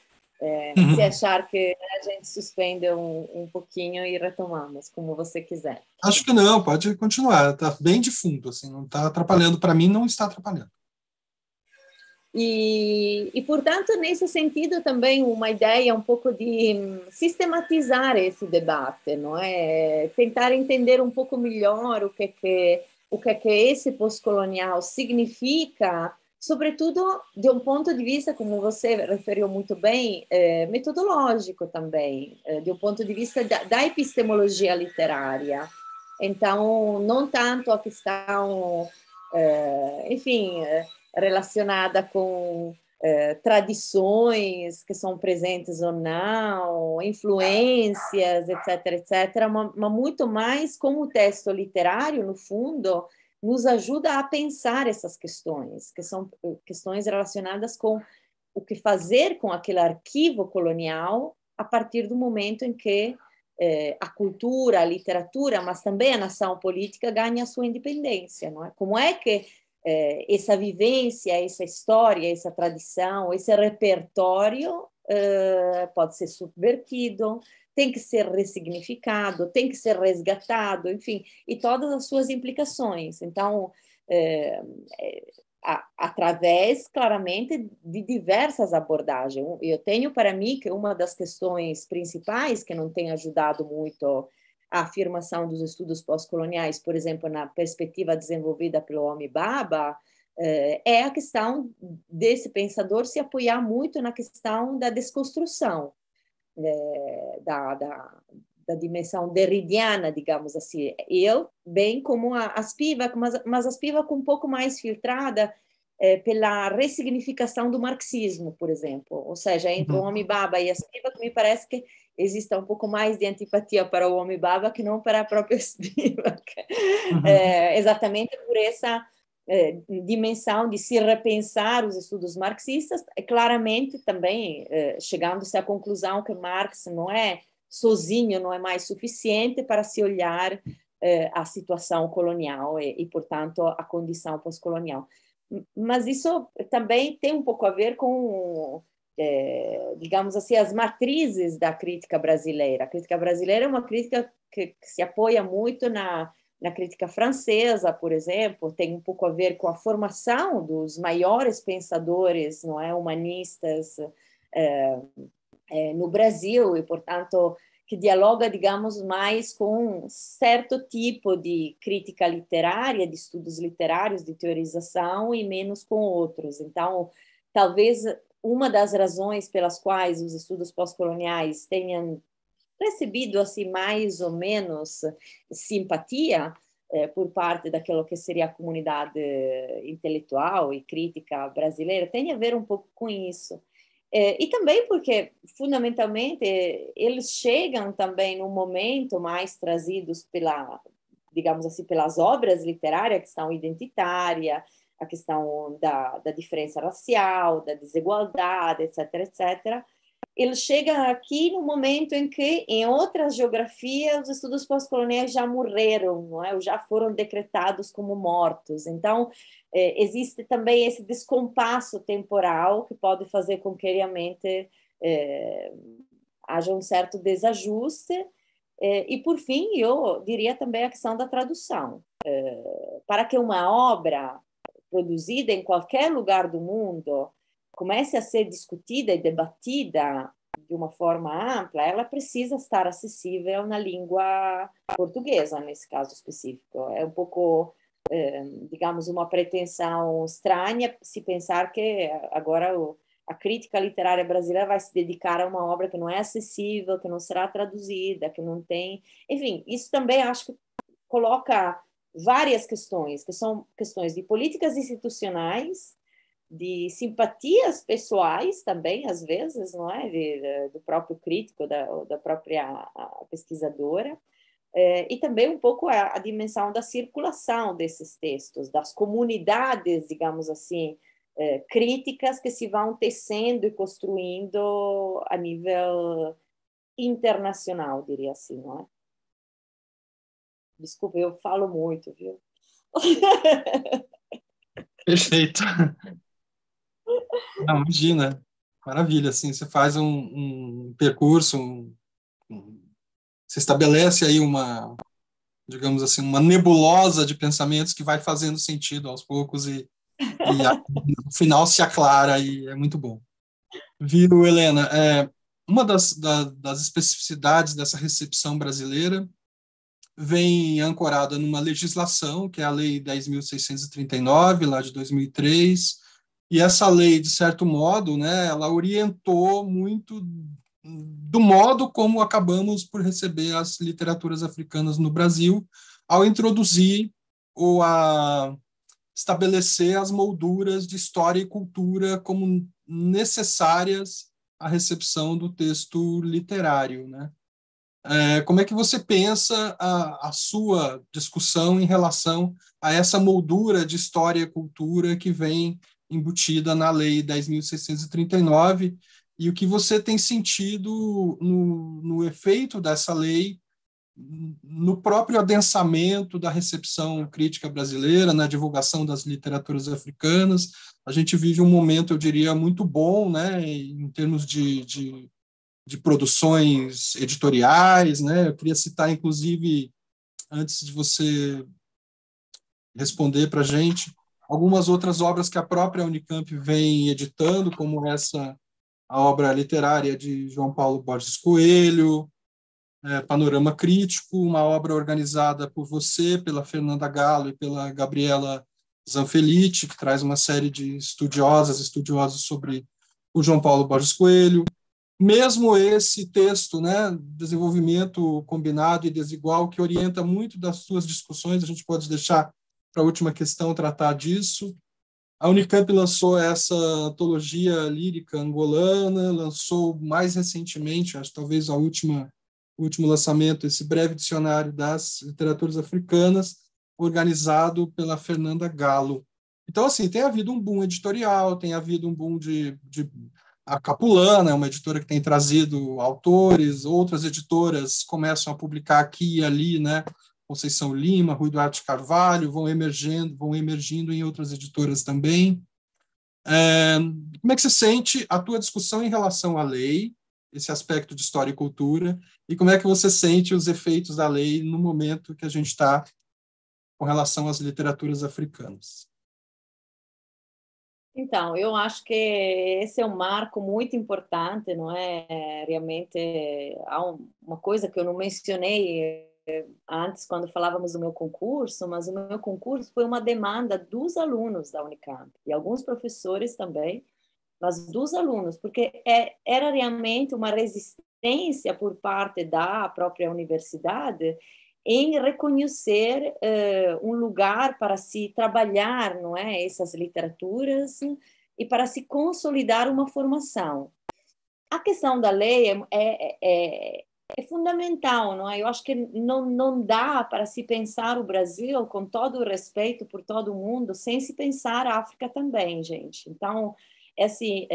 se achar que a gente suspende um pouquinho e retomamos, como você quiser. Acho que não, pode continuar. Está bem de fundo, assim, não está atrapalhando. Para mim, não está atrapalhando. E, portanto, nesse sentido, também uma ideia um pouco de sistematizar esse debate, não é? Tentar entender um pouco melhor o que esse pós-colonial significa, sobretudo de um ponto de vista, como você referiu muito bem, metodológico também, de um ponto de vista da epistemologia literária. Então, não tanto a questão, enfim, relacionada com tradições que são presentes ou não, influências, etc., etc., mas muito mais como o texto literário, no fundo, nos ajuda a pensar essas questões, que são questões relacionadas com o que fazer com aquele arquivo colonial a partir do momento em que a cultura, a literatura, mas também a nação política ganha a sua independência, não é? Como é que essa vivência, essa história, essa tradição, esse repertório pode ser subvertido, tem que ser ressignificado, tem que ser resgatado, enfim, e todas as suas implicações. Então, através, claramente, de diversas abordagens. Eu tenho para mim que uma das questões principais que não tem ajudado muito a afirmação dos estudos pós-coloniais, por exemplo, na perspectiva desenvolvida pelo Homi Bhabha, é a questão desse pensador se apoiar muito na questão da desconstrução, da dimensão derridiana, digamos assim. Eu, bem como a Spivak, mas a Spivak um pouco mais filtrada pela ressignificação do marxismo, por exemplo. Ou seja, entre o Homi Bhabha e a Spivak, me parece que existe um pouco mais de antipatia para o Homi Bhabha que não para a própria Spivak. Exatamente por essa dimensão de se repensar os estudos marxistas, claramente também chegando-se à conclusão que Marx não é sozinho, não é mais suficiente para se olhar a situação colonial e, portanto, a condição pós-colonial. Mas isso também tem um pouco a ver com, digamos assim, as matrizes da crítica brasileira. A crítica brasileira é uma crítica que se apoia muito na crítica francesa, por exemplo, tem um pouco a ver com a formação dos maiores pensadores, não é, humanistas no Brasil, e, portanto, que dialoga, digamos, mais com um certo tipo de crítica literária, de estudos literários, de teorização, e menos com outros. Então, talvez uma das razões pelas quais os estudos pós-coloniais tenham recebido assim mais ou menos simpatia por parte daquilo que seria a comunidade intelectual e crítica brasileira tem a ver um pouco com isso. E também porque, fundamentalmente, eles chegam também num momento mais trazidos digamos assim, pelas obras literárias, a questão identitária, a questão da diferença racial, da desigualdade, etc., etc., ele chega aqui no momento em que, em outras geografias, os estudos pós-coloniais já morreram, não é? Ou já foram decretados como mortos. Então, existe também esse descompasso temporal que pode fazer com que realmente haja um certo desajuste. E, por fim, eu diria também a questão da tradução. Para que uma obra produzida em qualquer lugar do mundo comece a ser discutida e debatida de uma forma ampla, ela precisa estar acessível na língua portuguesa, nesse caso específico. É um pouco, digamos, uma pretensão estranha se pensar que agora a crítica literária brasileira vai se dedicar a uma obra que não é acessível, que não será traduzida, que não tem... Enfim, isso também acho que coloca várias questões, que são questões de políticas institucionais, de simpatias pessoais também, às vezes, não é? Do próprio crítico, da própria pesquisadora, e também um pouco a dimensão da circulação desses textos, das comunidades, digamos assim, críticas que se vão tecendo e construindo a nível internacional, diria assim, não é? Desculpa, eu falo muito, viu? Perfeito. Não, imagina. Maravilha, assim, você faz um percurso, você estabelece aí uma, digamos assim, uma nebulosa de pensamentos que vai fazendo sentido aos poucos e no final se aclara e é muito bom. Viu, Helena? Uma das especificidades dessa recepção brasileira vem ancorada numa legislação, que é a Lei 10.639, lá de 2003, e essa lei, de certo modo, né, ela orientou muito do modo como acabamos por receber as literaturas africanas no Brasil, ao introduzir ou a estabelecer as molduras de história e cultura como necessárias à recepção do texto literário, né? Como é que você pensa a sua discussão em relação a essa moldura de história e cultura que vem embutida na Lei 10.639 e o que você tem sentido no efeito dessa lei no próprio adensamento da recepção crítica brasileira, na divulgação das literaturas africanas? A gente vive um momento, eu diria, muito bom, né, em termos de produções editoriais, né? Eu queria citar, inclusive, antes de você responder para a gente, algumas outras obras que a própria Unicamp vem editando, como a obra literária de João Paulo Borges Coelho, Panorama Crítico, uma obra organizada por você, pela Fernanda Gallo e pela Gabriela Zanfelice, que traz uma série de estudiosos sobre o João Paulo Borges Coelho. Mesmo esse texto, né, desenvolvimento combinado e desigual, que orienta muito das suas discussões, a gente pode deixar para a última questão tratar disso. A Unicamp lançou essa antologia lírica angolana, lançou mais recentemente, acho talvez o último lançamento, esse breve dicionário das literaturas africanas, organizado pela Fernanda Gallo. Então, assim, tem havido um boom editorial, tem havido um boom a Capulana é uma editora que tem trazido autores, outras editoras começam a publicar aqui e ali, né? Conceição Lima, Rui Duarte Carvalho, vão emergindo em outras editoras também. Como é que você sente a tua discussão em relação à lei, esse aspecto de história e cultura, e como é que você sente os efeitos da lei no momento que a gente está com relação às literaturas africanas? Então, eu acho que esse é um marco muito importante, não é? Realmente, há uma coisa que eu não mencionei antes, quando falávamos do meu concurso, mas o meu concurso foi uma demanda dos alunos da Unicamp, e alguns professores também, mas dos alunos, porque era realmente uma resistência por parte da própria universidade em reconhecer um lugar para se trabalhar, não é, essas literaturas e para se consolidar uma formação. A questão da lei é fundamental, não é? Eu acho que não dá para se pensar o Brasil com todo o respeito por todo mundo sem se pensar a África também, gente. Então, assim,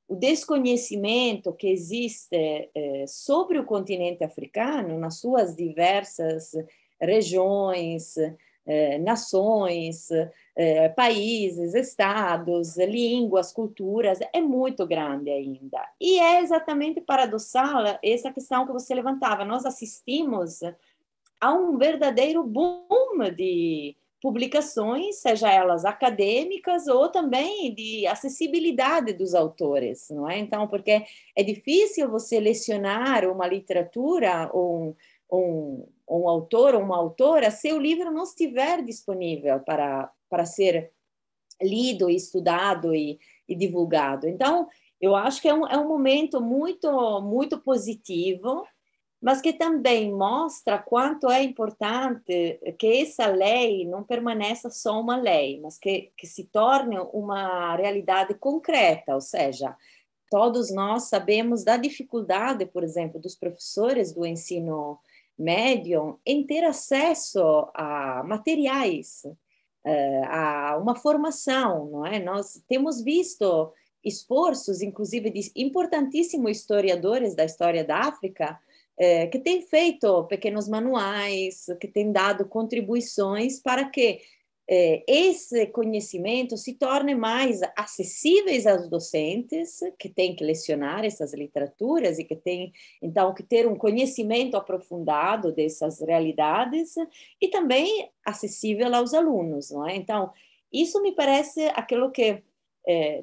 o desconhecimento que existe sobre o continente africano, nas suas diversas regiões, nações, países, estados, línguas, culturas, é muito grande ainda. E é exatamente paradoxal essa questão que você levantava. Nós assistimos a um verdadeiro boom de publicações, seja elas acadêmicas ou também de acessibilidade dos autores, não é? Então, porque é difícil você lecionar uma literatura ou um autor ou uma autora se o livro não estiver disponível para ser lido, estudado e divulgado. Então, eu acho que é um momento muito positivo, mas que também mostra quanto é importante que essa lei não permaneça só uma lei, mas que se torne uma realidade concreta, ou seja, todos nós sabemos da dificuldade, por exemplo, dos professores do ensino médio em ter acesso a materiais, a uma formação, não é? Nós temos visto esforços, inclusive, de importantíssimos historiadores da história da África, que têm feito pequenos manuais, que têm dado contribuições para que esse conhecimento se torne mais acessíveis aos docentes que têm que lecionar essas literaturas e que têm, então, que ter um conhecimento aprofundado dessas realidades e também acessível aos alunos, não é? Então, isso me parece aquilo que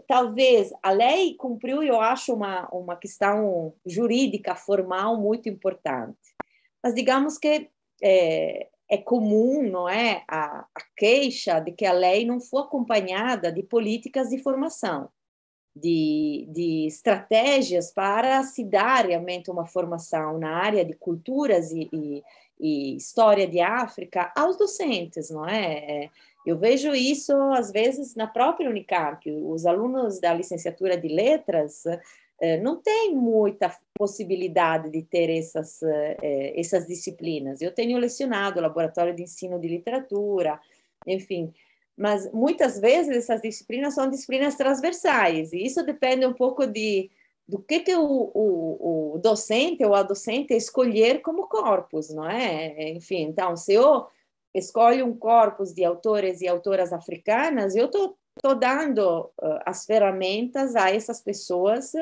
talvez a lei cumpriu, eu acho, uma questão jurídica, formal muito importante. Mas digamos que é comum, não é, a queixa de que a lei não foi acompanhada de políticas de formação, de estratégias para se dar realmente uma formação na área de culturas e história de África aos docentes, não é? Eu vejo isso, às vezes, na própria Unicamp. Os alunos da licenciatura de letras não têm muita possibilidade de ter essas disciplinas. Eu tenho lecionado laboratório de ensino de literatura, enfim, mas muitas vezes essas disciplinas são disciplinas transversais, e isso depende um pouco do que o docente ou a docente escolher como corpus, não é? Enfim, então, se eu escolho um corpus de autores e autoras africanas, eu estou dando as ferramentas a essas pessoas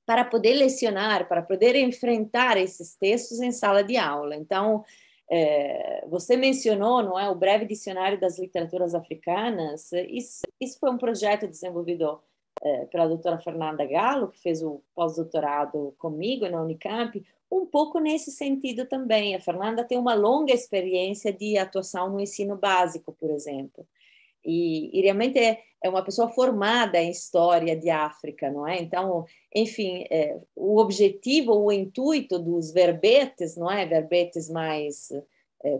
para poder lecionar, para poder enfrentar esses textos em sala de aula. Então, você mencionou, não é, o breve dicionário das literaturas africanas. Isso foi um projeto desenvolvido pela doutora Fernanda Gallo, que fez o pós-doutorado comigo na Unicamp, um pouco nesse sentido também. A Fernanda tem uma longa experiência de atuação no ensino básico, por exemplo. E realmente é uma pessoa formada em história de África, não é? Então, enfim, o objetivo, o intuito dos verbetes, não é? Verbetes mais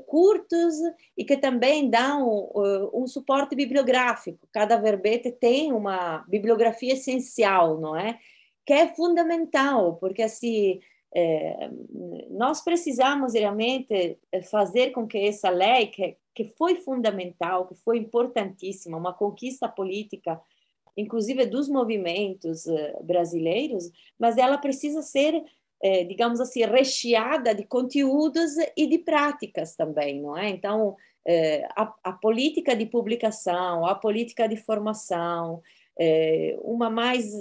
curtos e que também dão um suporte bibliográfico. Cada verbete tem uma bibliografia essencial, não é? Que é fundamental, porque assim nós precisamos realmente fazer com que essa lei, que foi fundamental, que foi importantíssima, uma conquista política, inclusive dos movimentos brasileiros, mas ela precisa ser, digamos assim, recheada de conteúdos e de práticas também, não é? Então, a política de publicação, a política de formação, uma mais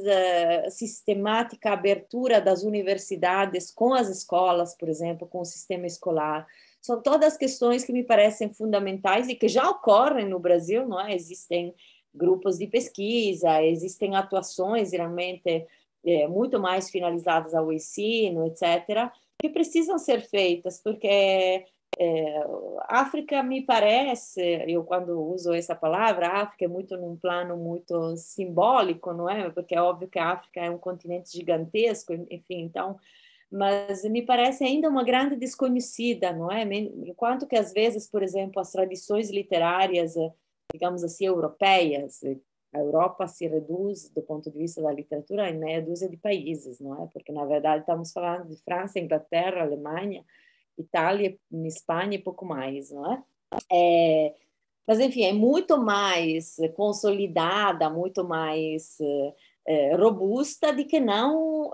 sistemática abertura das universidades com as escolas, por exemplo, com o sistema escolar. São todas questões que me parecem fundamentais e que já ocorrem no Brasil, não é? Existem grupos de pesquisa, existem atuações realmente muito mais finalizadas ao ensino, etc., que precisam ser feitas, porque África me parece, eu quando uso essa palavra, África é muito num plano muito simbólico, não é? Porque é óbvio que a África é um continente gigantesco, enfim, então, mas me parece ainda uma grande desconhecida, não é? Enquanto que às vezes, por exemplo, as tradições literárias, digamos assim, europeias, a Europa se reduz, do ponto de vista da literatura, em meia dúzia de países, não é? Porque, na verdade, estamos falando de França, Inglaterra, Alemanha, Itália, Espanha e pouco mais, não é? Mas, enfim, é muito mais consolidada, muito mais robusta do que não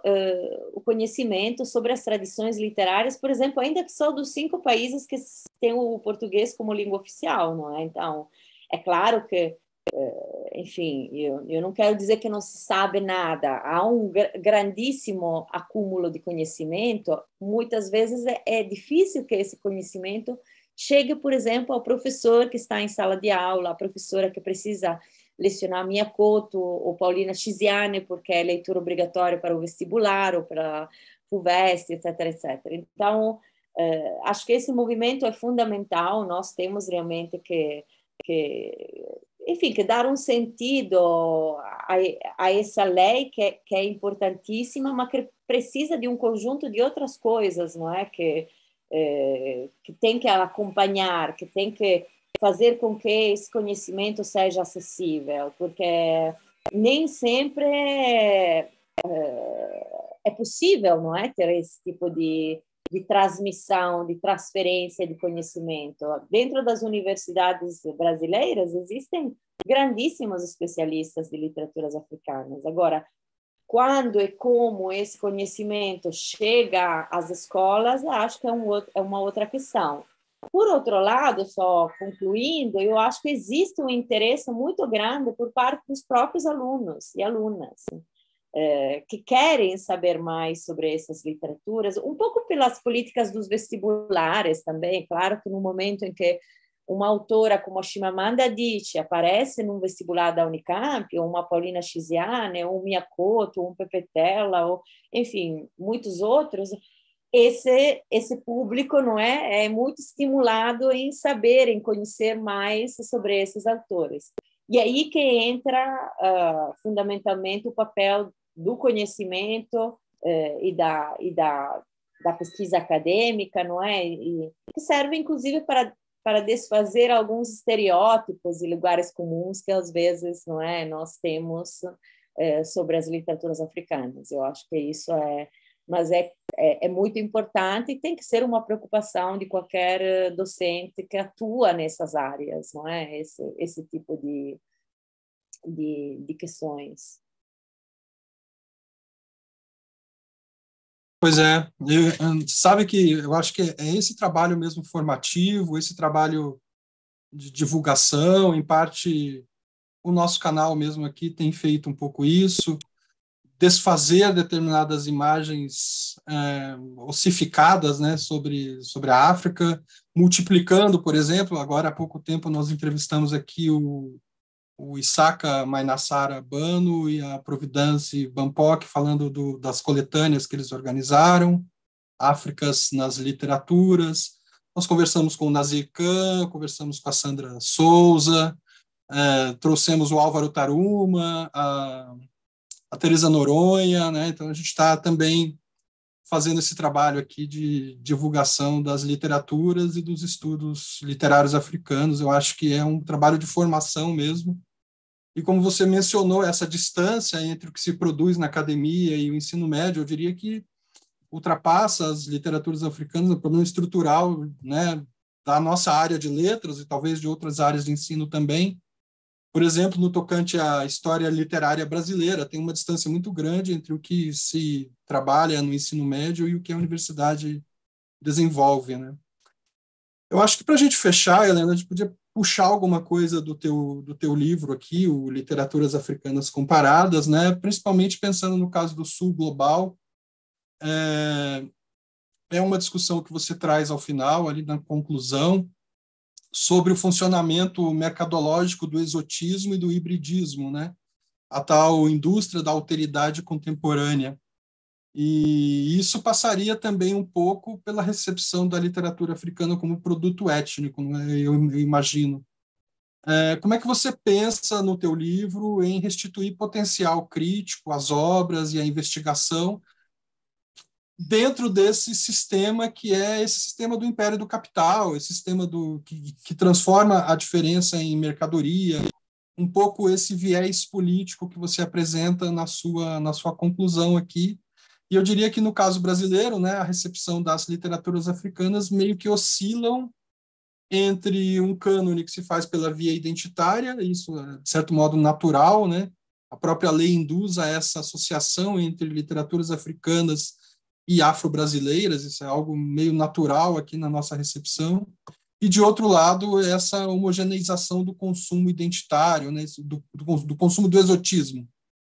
o conhecimento sobre as tradições literárias, por exemplo, ainda que só dos 5 países que têm o português como língua oficial, não é? Então, é claro que enfim, eu não quero dizer que não se sabe nada, há um grandíssimo acúmulo de conhecimento, muitas vezes é difícil que esse conhecimento chegue, por exemplo, ao professor que está em sala de aula, a professora que precisa lecionar Miyakoto ou Paulina Chiziane, porque é leitura obrigatória para o vestibular ou para a FUVEST, etc, etc. Então, acho que esse movimento é fundamental, nós temos realmente que enfim, que dar um sentido a essa lei que é importantíssima, mas que precisa de um conjunto de outras coisas, não é? Que tem que acompanhar, que tem que fazer com que esse conhecimento seja acessível, porque nem sempre é possível, não é? Ter esse tipo de transmissão, de transferência de conhecimento. Dentro das universidades brasileiras existem grandíssimos especialistas de literaturas africanas. Agora, quando e como esse conhecimento chega às escolas, acho que é uma outra questão. Por outro lado, só concluindo, eu acho que existe um interesse muito grande por parte dos próprios alunos e alunas, que querem saber mais sobre essas literaturas, um pouco pelas políticas dos vestibulares também. Claro que no momento em que uma autora como a Chimamanda Adichie aparece num vestibular da Unicamp, ou uma Paulina Chiziane, ou um Miyakoto, ou um Pepetela, ou, enfim, muitos outros, esse público não é muito estimulado em saber, em conhecer mais sobre esses autores. E aí que entra fundamentalmente o papel do conhecimento e da pesquisa acadêmica, não é? E que serve, inclusive, para desfazer alguns estereótipos e lugares comuns que, às vezes, não é, nós temos sobre as literaturas africanas. Eu acho que isso mas é muito importante e tem que ser uma preocupação de qualquer docente que atua nessas áreas, não é? Esse tipo de questões. Pois é, sabe que eu acho que é esse trabalho mesmo formativo, esse trabalho de divulgação, em parte o nosso canal mesmo aqui tem feito um pouco isso, desfazer determinadas imagens ossificadas, né, sobre a África, multiplicando, por exemplo, agora há pouco tempo nós entrevistamos aqui o o Isaka Mainasara Bano e a Providence Bampock, falando das coletâneas que eles organizaram, Áfricas nas Literaturas. Nós conversamos com o Nazir Khan, conversamos com a Sandra Souza, trouxemos o Álvaro Taruma, a Teresa Noronha, né? Então a gente está também fazendo esse trabalho aqui de divulgação das literaturas e dos estudos literários africanos. Eu acho que é um trabalho de formação mesmo. E como você mencionou, essa distância entre o que se produz na academia e o ensino médio, eu diria que ultrapassa as literaturas africanas, um problema estrutural, né, da nossa área de letras e talvez de outras áreas de ensino também. Por exemplo, no tocante à história literária brasileira, tem uma distância muito grande entre o que se trabalha no ensino médio e o que a universidade desenvolve, né? Eu acho que para a gente fechar, Helena, a gente podia puxar alguma coisa do teu livro aqui, o Literaturas Africanas Comparadas, né? Principalmente pensando no caso do Sul Global. É uma discussão que você traz ao final, ali na conclusão, sobre o funcionamento mercadológico do exotismo e do hibridismo, né? A tal indústria da alteridade contemporânea. E isso passaria também um pouco pela recepção da literatura africana como produto étnico, né? Eu imagino. Como é que você pensa no teu livro em restituir potencial crítico às obras e à investigação dentro desse sistema que é esse sistema do império do capital, esse sistema que transforma a diferença em mercadoria, um pouco esse viés político que você apresenta na sua conclusão aqui. E eu diria que no caso brasileiro, né, a recepção das literaturas africanas meio que oscilam entre um cânone que se faz pela via identitária, isso é, de certo modo, natural, né? A própria lei induz a essa associação entre literaturas africanas e afro-brasileiras, isso é algo meio natural aqui na nossa recepção. E, de outro lado, essa homogeneização do consumo identitário, né? do consumo do exotismo,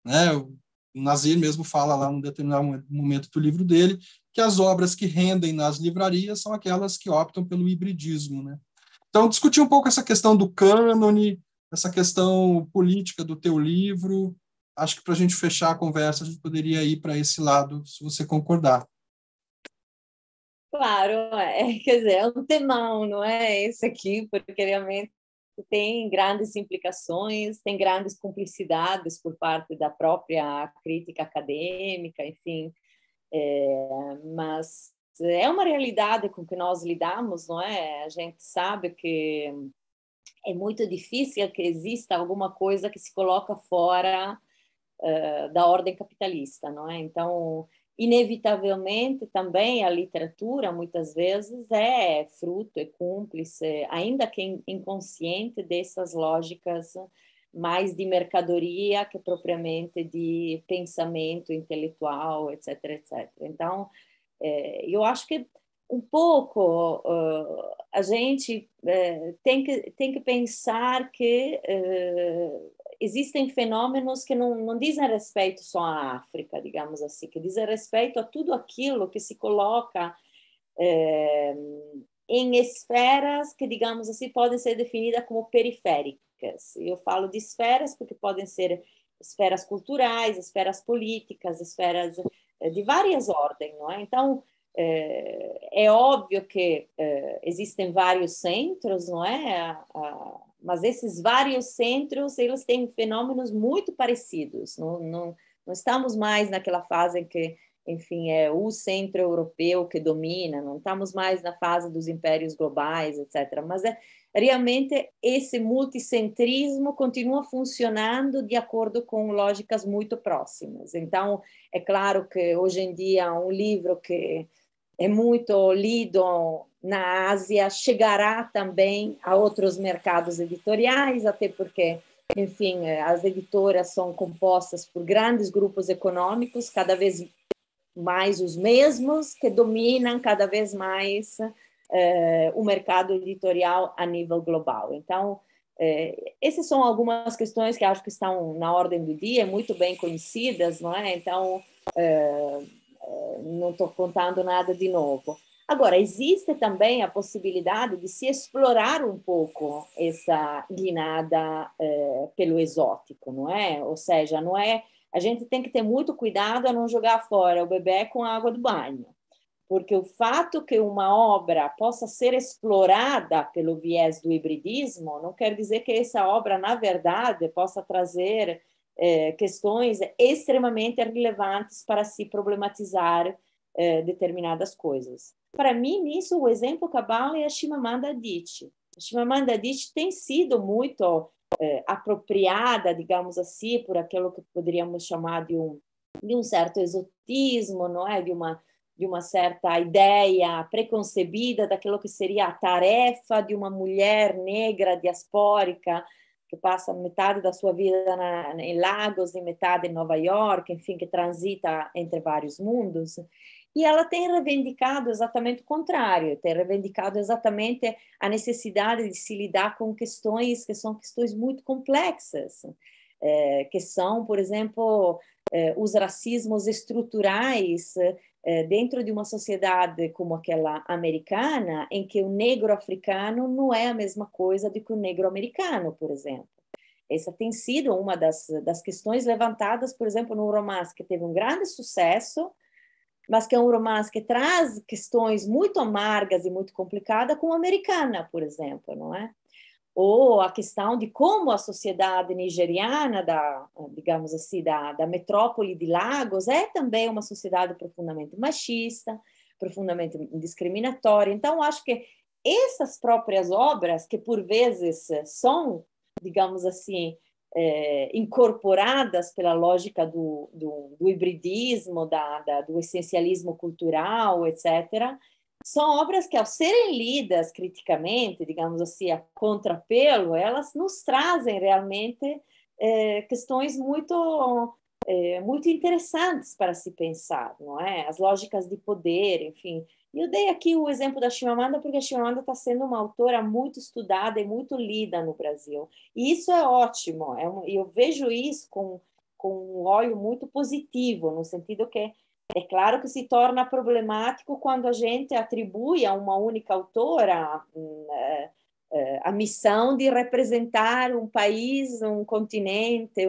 né? O Nazir mesmo fala lá num determinado momento do livro dele que as obras que rendem nas livrarias são aquelas que optam pelo hibridismo, né? Então, discutir um pouco essa questão do cânone, essa questão política do teu livro. Acho que para a gente fechar a conversa, a gente poderia ir para esse lado, se você concordar. Claro, quer dizer, é um temão, não é esse aqui, porque realmente tem grandes implicações, tem grandes cumplicidades por parte da própria crítica acadêmica, enfim, mas é uma realidade com que nós lidamos, não é? A gente sabe que é muito difícil que exista alguma coisa que se coloca fora da ordem capitalista, não é? Então, inevitavelmente, também a literatura, muitas vezes, é fruto, é cúmplice, ainda que inconsciente, dessas lógicas mais de mercadoria que propriamente de pensamento intelectual, etc, etc. Então, eu acho que um pouco a gente tem que pensar que existem fenômenos que não dizem respeito só à África, digamos assim, que dizem respeito a tudo aquilo que se coloca em esferas que, digamos assim, podem ser definidas como periféricas. Eu falo de esferas porque podem ser esferas culturais, esferas políticas, esferas de várias ordens, não é? Então, é óbvio que existem vários centros, não é? Mas esses vários centros, eles têm fenômenos muito parecidos. Não estamos mais naquela fase em que, enfim, é o centro europeu que domina, não estamos mais na fase dos impérios globais, etc. Mas realmente esse multicentrismo continua funcionando de acordo com lógicas muito próximas. Então, é claro que hoje em dia um livro que é muito lido na Ásia chegará também a outros mercados editoriais, até porque, enfim, as editoras são compostas por grandes grupos econômicos, cada vez mais os mesmos, que dominam cada vez mais o mercado editorial a nível global. Então, essas são algumas questões que acho que estão na ordem do dia, muito bem conhecidas, não é? Então, não estou contando nada de novo. Agora, existe também a possibilidade de se explorar um pouco essa guinada pelo exótico, não é? Ou seja, não é, a gente tem que ter muito cuidado a não jogar fora o bebê com a água do banho, porque o fato que uma obra possa ser explorada pelo viés do hibridismo não quer dizer que essa obra, na verdade, possa trazer questões extremamente relevantes para se problematizar determinadas coisas. Para mim, nisso, o exemplo cabal é a Chimamanda Adichie. A Chimamanda Adichie tem sido muito apropriada, digamos assim, por aquilo que poderíamos chamar de um certo exotismo, não é? De uma certa ideia preconcebida daquilo que seria a tarefa de uma mulher negra diaspórica que passa metade da sua vida em Lagos e metade em Nova York, enfim, que transita entre vários mundos. E ela tem reivindicado exatamente o contrário, tem reivindicado exatamente a necessidade de se lidar com questões que são questões muito complexas, que são, por exemplo, os racismos estruturais dentro de uma sociedade como aquela americana, em que o negro africano não é a mesma coisa do que o negro americano, por exemplo. Essa tem sido uma das questões levantadas, por exemplo, no romance que teve um grande sucesso, mas que é um romance que traz questões muito amargas e muito complicadas, como a Americana, por exemplo, não é? Ou a questão de como a sociedade nigeriana, digamos assim, da metrópole de Lagos, é também uma sociedade profundamente machista, profundamente discriminatória. Então, acho que essas próprias obras, que por vezes são, digamos assim, incorporadas pela lógica do hibridismo, do essencialismo cultural, etc., são obras que, ao serem lidas criticamente, digamos assim, a contrapelo, elas nos trazem realmente questões muito interessantes para se pensar, não é? As lógicas de poder, enfim. Eu dei aqui o exemplo da Chimamanda porque a Chimamanda está sendo uma autora muito estudada e muito lida no Brasil. E isso é ótimo. Eu vejo isso com um olho muito positivo, no sentido que é claro que se torna problemático quando a gente atribui a uma única autora a missão de representar um país, um continente,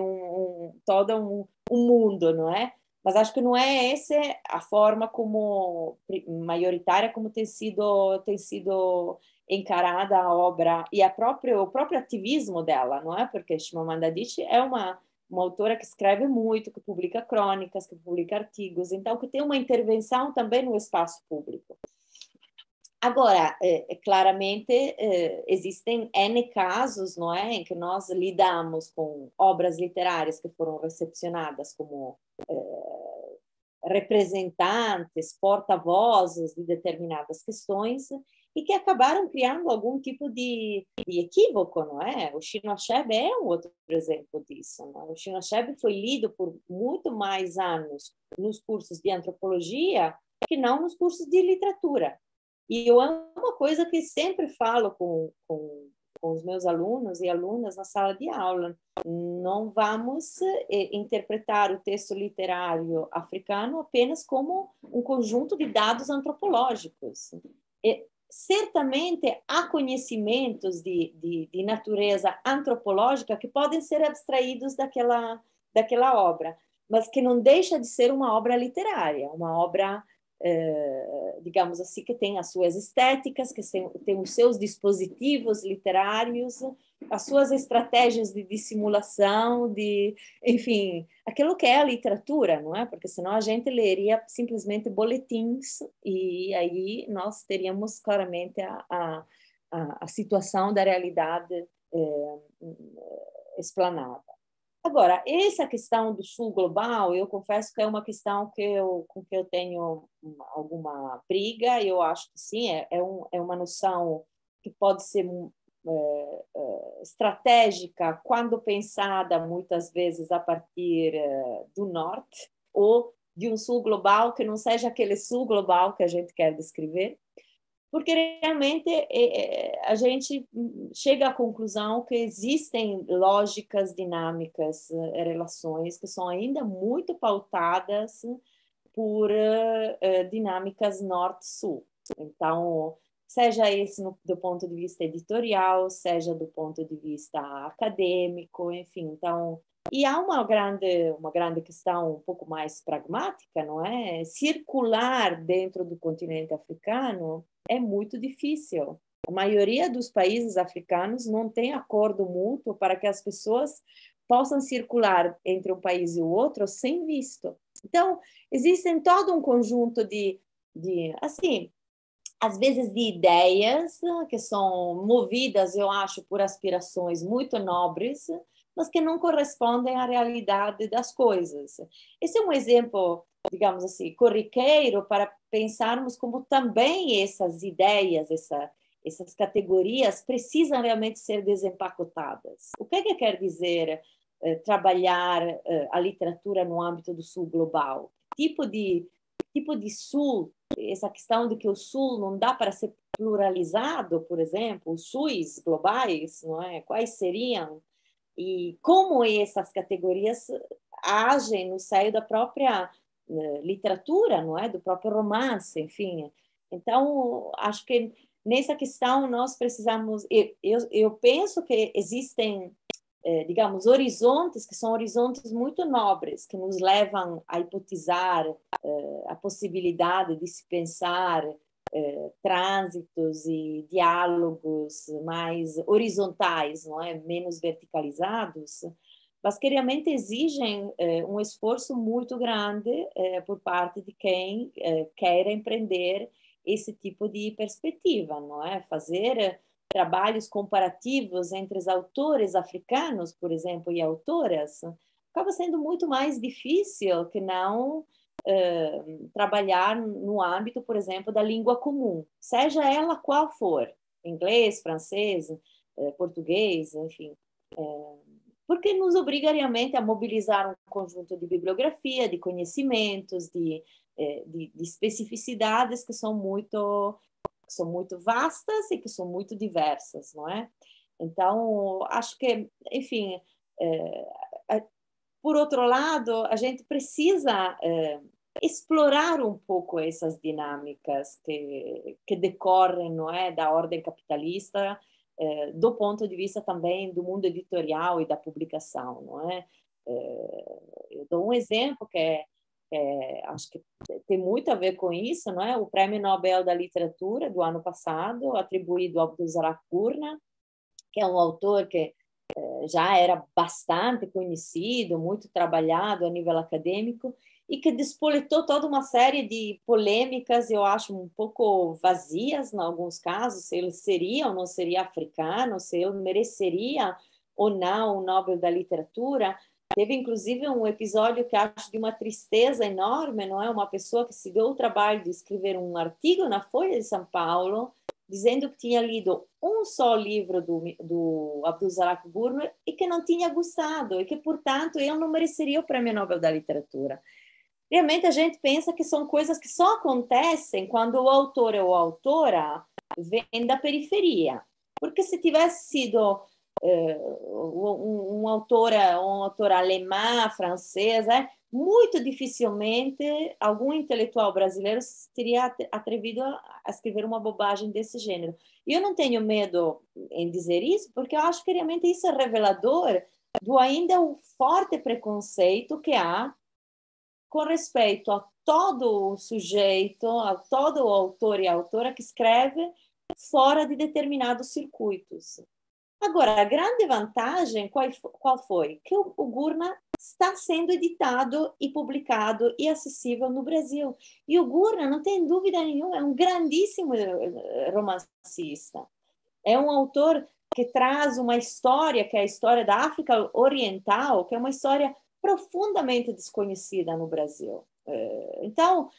todo um mundo, não é? Mas acho que não é essa a forma como maioritária como tem sido encarada a obra e o próprio ativismo dela, não é? Porque Chimamanda Adichie é uma autora que escreve muito, que publica crônicas, que publica artigos, então que tem uma intervenção também no espaço público. Agora, claramente, existem N casos, não é, em que nós lidamos com obras literárias que foram recepcionadas como representantes, porta-vozes de determinadas questões e que acabaram criando algum tipo de equívoco, não é? O Chinua Achebe é um outro exemplo disso. Não é? O Chinua Achebe foi lido por muito mais anos nos cursos de antropologia que não nos cursos de literatura. E eu amo uma coisa que sempre falo com os meus alunos e alunas na sala de aula. Não vamos interpretar o texto literário africano apenas como um conjunto de dados antropológicos. Certamente há conhecimentos de natureza antropológica que podem ser abstraídos daquela obra, mas que não deixa de ser uma obra literária, uma obra digamos assim, que tem as suas estéticas, que tem os seus dispositivos literários, as suas estratégias de dissimulação, enfim, aquilo que é a literatura, não é? Porque senão a gente leria simplesmente boletins e aí nós teríamos claramente a situação da realidade explanada. Agora, essa questão do sul global, eu confesso que é uma questão com que eu tenho alguma briga. Eu acho que sim, é uma noção que pode ser estratégica quando pensada muitas vezes a partir do norte, ou de um sul global que não seja aquele sul global que a gente quer descrever. Porque realmente a gente chega à conclusão que existem lógicas dinâmicas, relações que são ainda muito pautadas por dinâmicas norte-sul. Então, seja esse do ponto de vista editorial, seja do ponto de vista acadêmico, enfim. Então, e há uma grande questão um pouco mais pragmática, não é? Circular dentro do continente africano é muito difícil. A maioria dos países africanos não tem acordo mútuo para que as pessoas possam circular entre um país e o outro sem visto. Então, existem todo um conjunto assim, às vezes de ideias que são movidas, eu acho, por aspirações muito nobres, mas que não correspondem à realidade das coisas. Esse é um exemplo, digamos assim, corriqueiro para pensarmos como também essas ideias, essas categorias precisam realmente ser desempacotadas. O que quer dizer trabalhar a literatura no âmbito do Sul global? Tipo de Sul, essa questão de que o Sul não dá para ser pluralizado, por exemplo, os SUS globais, não é? Quais seriam? E como essas categorias agem no seio da própria literatura, não é? Do próprio romance, enfim. Então, acho que nessa questão nós precisamos... Eu penso que existem, digamos, horizontes que são horizontes muito nobres, que nos levam a hipotizar a possibilidade de se pensar trânsitos e diálogos mais horizontais, não é? Menos verticalizados, mas que realmente exigem um esforço muito grande por parte de quem quer empreender esse tipo de perspectiva, não é? Fazer trabalhos comparativos entre os autores africanos, por exemplo, e autoras, acaba sendo muito mais difícil que não trabalhar no âmbito, por exemplo, da língua comum, seja ela qual for, inglês, francês, português, enfim, porque nos obriga realmente a mobilizar um conjunto de bibliografia, de conhecimentos, de especificidades que são muito vastas e que são muito diversas, não é? Então, acho que, enfim, por outro lado, a gente precisa explorar um pouco essas dinâmicas que decorrem, não é, da ordem capitalista, do ponto de vista também do mundo editorial e da publicação, não é? Eu dou um exemplo acho que tem muito a ver com isso, não é? O Prêmio Nobel da Literatura do ano passado, atribuído a Abdulrazak Gurnah, que é um autor que já era bastante conhecido, muito trabalhado a nível acadêmico, e que despoletou toda uma série de polêmicas, eu acho, um pouco vazias, em alguns casos, se ele seria ou não seria africano, se ele mereceria ou não o Nobel da Literatura. Teve, inclusive, um episódio que acho de uma tristeza enorme, não é? Uma pessoa que se deu o trabalho de escrever um artigo na Folha de São Paulo, dizendo que tinha lido um só livro do Abdulrazak Gurnah e que não tinha gostado, e que, portanto, ele não mereceria o Prêmio Nobel da Literatura. Realmente, a gente pensa que são coisas que só acontecem quando o autor ou a autora vem da periferia. Porque se tivesse sido um autor alemã, francesa, muito dificilmente algum intelectual brasileiro teria atrevido a escrever uma bobagem desse gênero. E eu não tenho medo em dizer isso, porque eu acho que realmente isso é revelador do ainda o forte preconceito que há com respeito a todo o sujeito, a todo o autor e autora que escreve fora de determinados circuitos. Agora, a grande vantagem qual foi? Que o Gurnah está sendo editado e publicado e acessível no Brasil. E o Gurnah, não tem dúvida nenhuma, é um grandíssimo romancista. É um autor que traz uma história, que é a história da África Oriental, que é uma história profundamente desconhecida no Brasil. Então,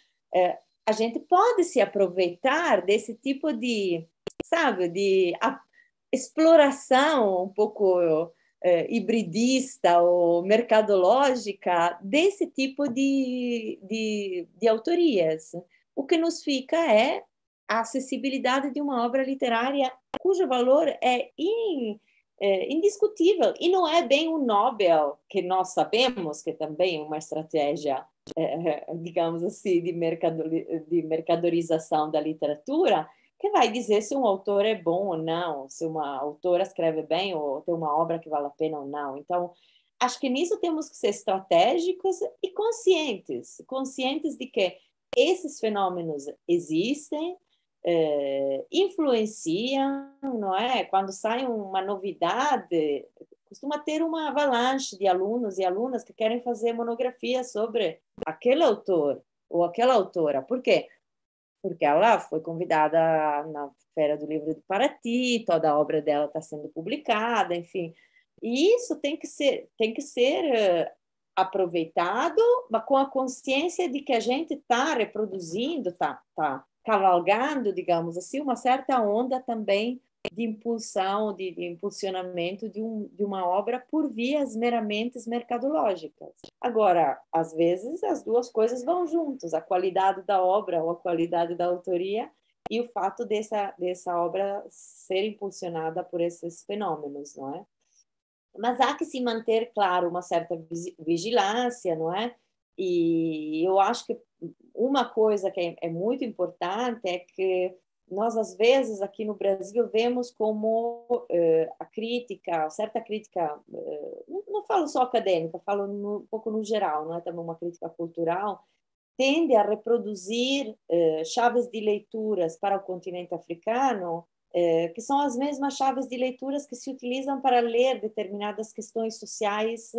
a gente pode se aproveitar desse tipo de, sabe, de exploração um pouco hibridista ou mercadológica desse tipo de autorias. O que nos fica é a acessibilidade de uma obra literária cujo valor é indiscutível. E não é bem o Nobel, que nós sabemos que também é uma estratégia digamos assim, de mercadorização da literatura, que vai dizer se um autor é bom ou não, se uma autora escreve bem ou tem uma obra que vale a pena ou não. Então, acho que nisso temos que ser estratégicos e conscientes de que esses fenômenos existem, influenciam, não é? Quando sai uma novidade, costuma ter uma avalanche de alunos e alunas que querem fazer monografia sobre aquele autor ou aquela autora. Por quê? Porque ela foi convidada na Feira do Livro de Paraty, toda a obra dela está sendo publicada, enfim. E isso tem que ser aproveitado, mas com a consciência de que a gente está reproduzindo, tá cavalgando, digamos assim, uma certa onda também de impulsão, de impulsionamento de uma obra por vias meramente mercadológicas. Agora, às vezes, as duas coisas vão juntos, a qualidade da obra ou a qualidade da autoria e o fato dessa obra ser impulsionada por esses fenômenos, não é? Mas há que se manter, claro, uma certa vigilância, não é? E eu acho que uma coisa que é muito importante é que nós, às vezes, aqui no Brasil, vemos como a crítica, certa crítica, não falo só acadêmica, falo um pouco no geral, não é? Também uma crítica cultural, tende a reproduzir chaves de leituras para o continente africano, que são as mesmas chaves de leituras que se utilizam para ler determinadas questões sociais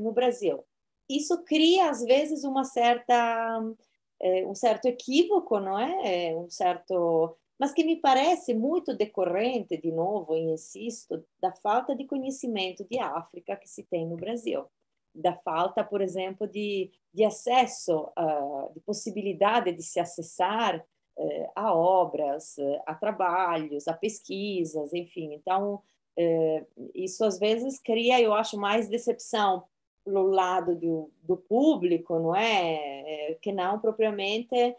no Brasil. Isso cria, às vezes, um certo equívoco, não é? Mas que me parece muito decorrente, de novo, e insisto, da falta de conhecimento de África que se tem no Brasil, da falta, por exemplo, de acesso, de possibilidade de se acessar a obras, a trabalhos, a pesquisas, enfim. Então, isso às vezes cria, eu acho, mais decepção pelo lado do público, não é? Que não propriamente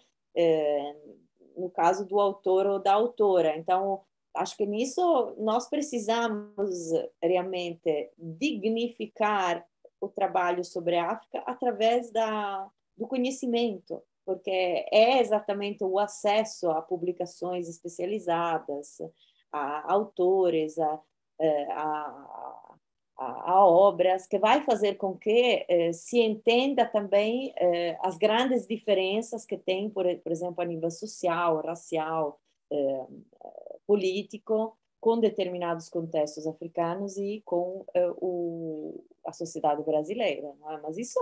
no caso do autor ou da autora. Então, acho que nisso nós precisamos realmente dignificar o trabalho sobre a África através do conhecimento, porque é exatamente o acesso a publicações especializadas, a autores, a obras, que vai fazer com que se entenda também as grandes diferenças que tem, por exemplo, a nível social, racial, político, com determinados contextos africanos e com a sociedade brasileira. Não é? Mas isso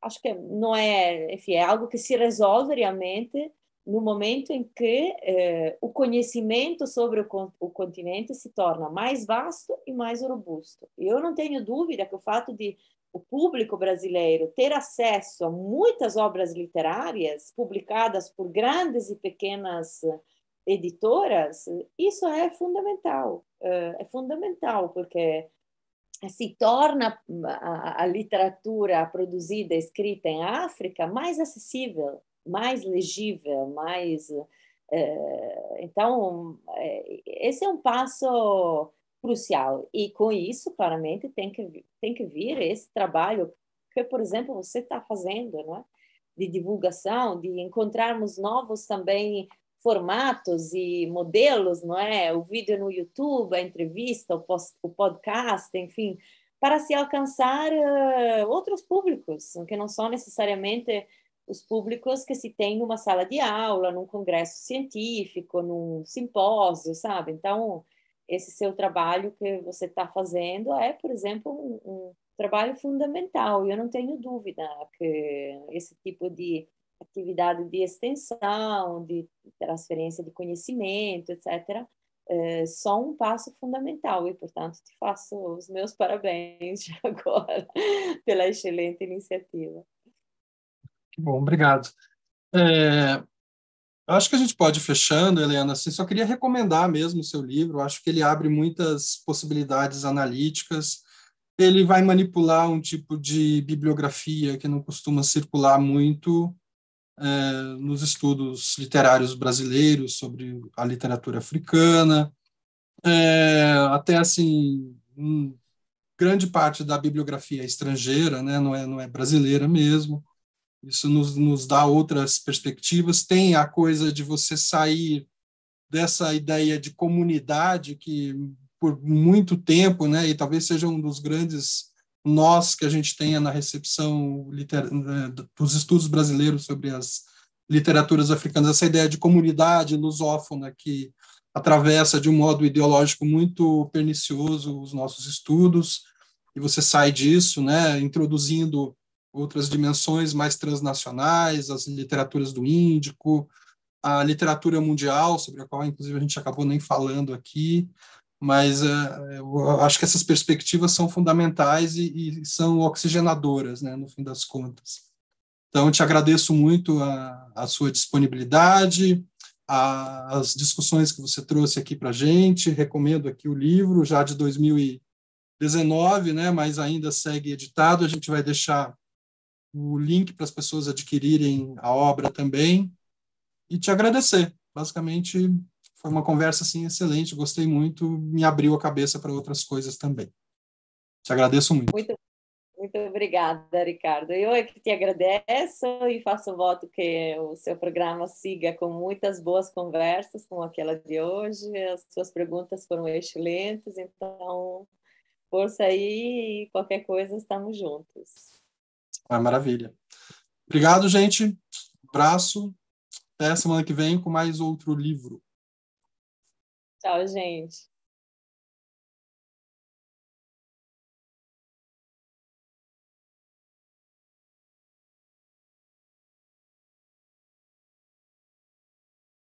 acho que não é, enfim, é algo que se resolve realmente no momento em que o conhecimento sobre o continente se torna mais vasto e mais robusto. E eu não tenho dúvida que o fato de o público brasileiro ter acesso a muitas obras literárias publicadas por grandes e pequenas editoras, isso é fundamental. É fundamental, porque se torna a literatura produzida, escrita em África, mais acessível, mais legível, mais... Então, esse é um passo crucial. E com isso, claramente, tem que vir esse trabalho que, por exemplo, você está fazendo, não é? De divulgação, de encontrarmos novos também formatos e modelos, não é? O vídeo no YouTube, a entrevista, o podcast, enfim, para se alcançar outros públicos, que não são necessariamente os públicos que se tem numa sala de aula, num congresso científico, num simpósio, sabe? Então, esse seu trabalho que você está fazendo é, por exemplo, um trabalho fundamental. E eu não tenho dúvida que esse tipo de atividade de extensão, de transferência de conhecimento, etc., são um passo fundamental e, portanto, te faço os meus parabéns de agora pela excelente iniciativa. Bom, obrigado. É, acho que a gente pode ir fechando, Helena. Assim, só queria recomendar mesmo o seu livro. Acho que ele abre muitas possibilidades analíticas. Ele vai manipular um tipo de bibliografia que não costuma circular muito nos estudos literários brasileiros sobre a literatura africana. Até assim, grande parte da bibliografia é estrangeira, né? Não é brasileira mesmo. Isso nos dá outras perspectivas. Tem a coisa de você sair dessa ideia de comunidade que, por muito tempo, né, e talvez seja um dos grandes nós que a gente tenha na recepção dos estudos brasileiros sobre as literaturas africanas, essa ideia de comunidade lusófona que atravessa de um modo ideológico muito pernicioso os nossos estudos, e você sai disso, né, introduzindo outras dimensões mais transnacionais, as literaturas do Índico, a literatura mundial, sobre a qual, inclusive, a gente acabou nem falando aqui, mas eu acho que essas perspectivas são fundamentais e são oxigenadoras, né, no fim das contas. Então, eu te agradeço muito a sua disponibilidade, as discussões que você trouxe aqui para a gente, recomendo aqui o livro, já de 2019, né, mas ainda segue editado, a gente vai deixar o link para as pessoas adquirirem a obra também, e te agradecer. Basicamente, foi uma conversa assim, excelente, gostei muito, me abriu a cabeça para outras coisas também. Te agradeço muito. Muito obrigada, Ricardo. Eu é que te agradeço e faço voto que o seu programa siga com muitas boas conversas, como aquela de hoje. As suas perguntas foram excelentes, então, força aí e qualquer coisa, estamos juntos. Maravilha. Obrigado, gente. Abraço. Até semana que vem com mais outro livro. Tchau, gente.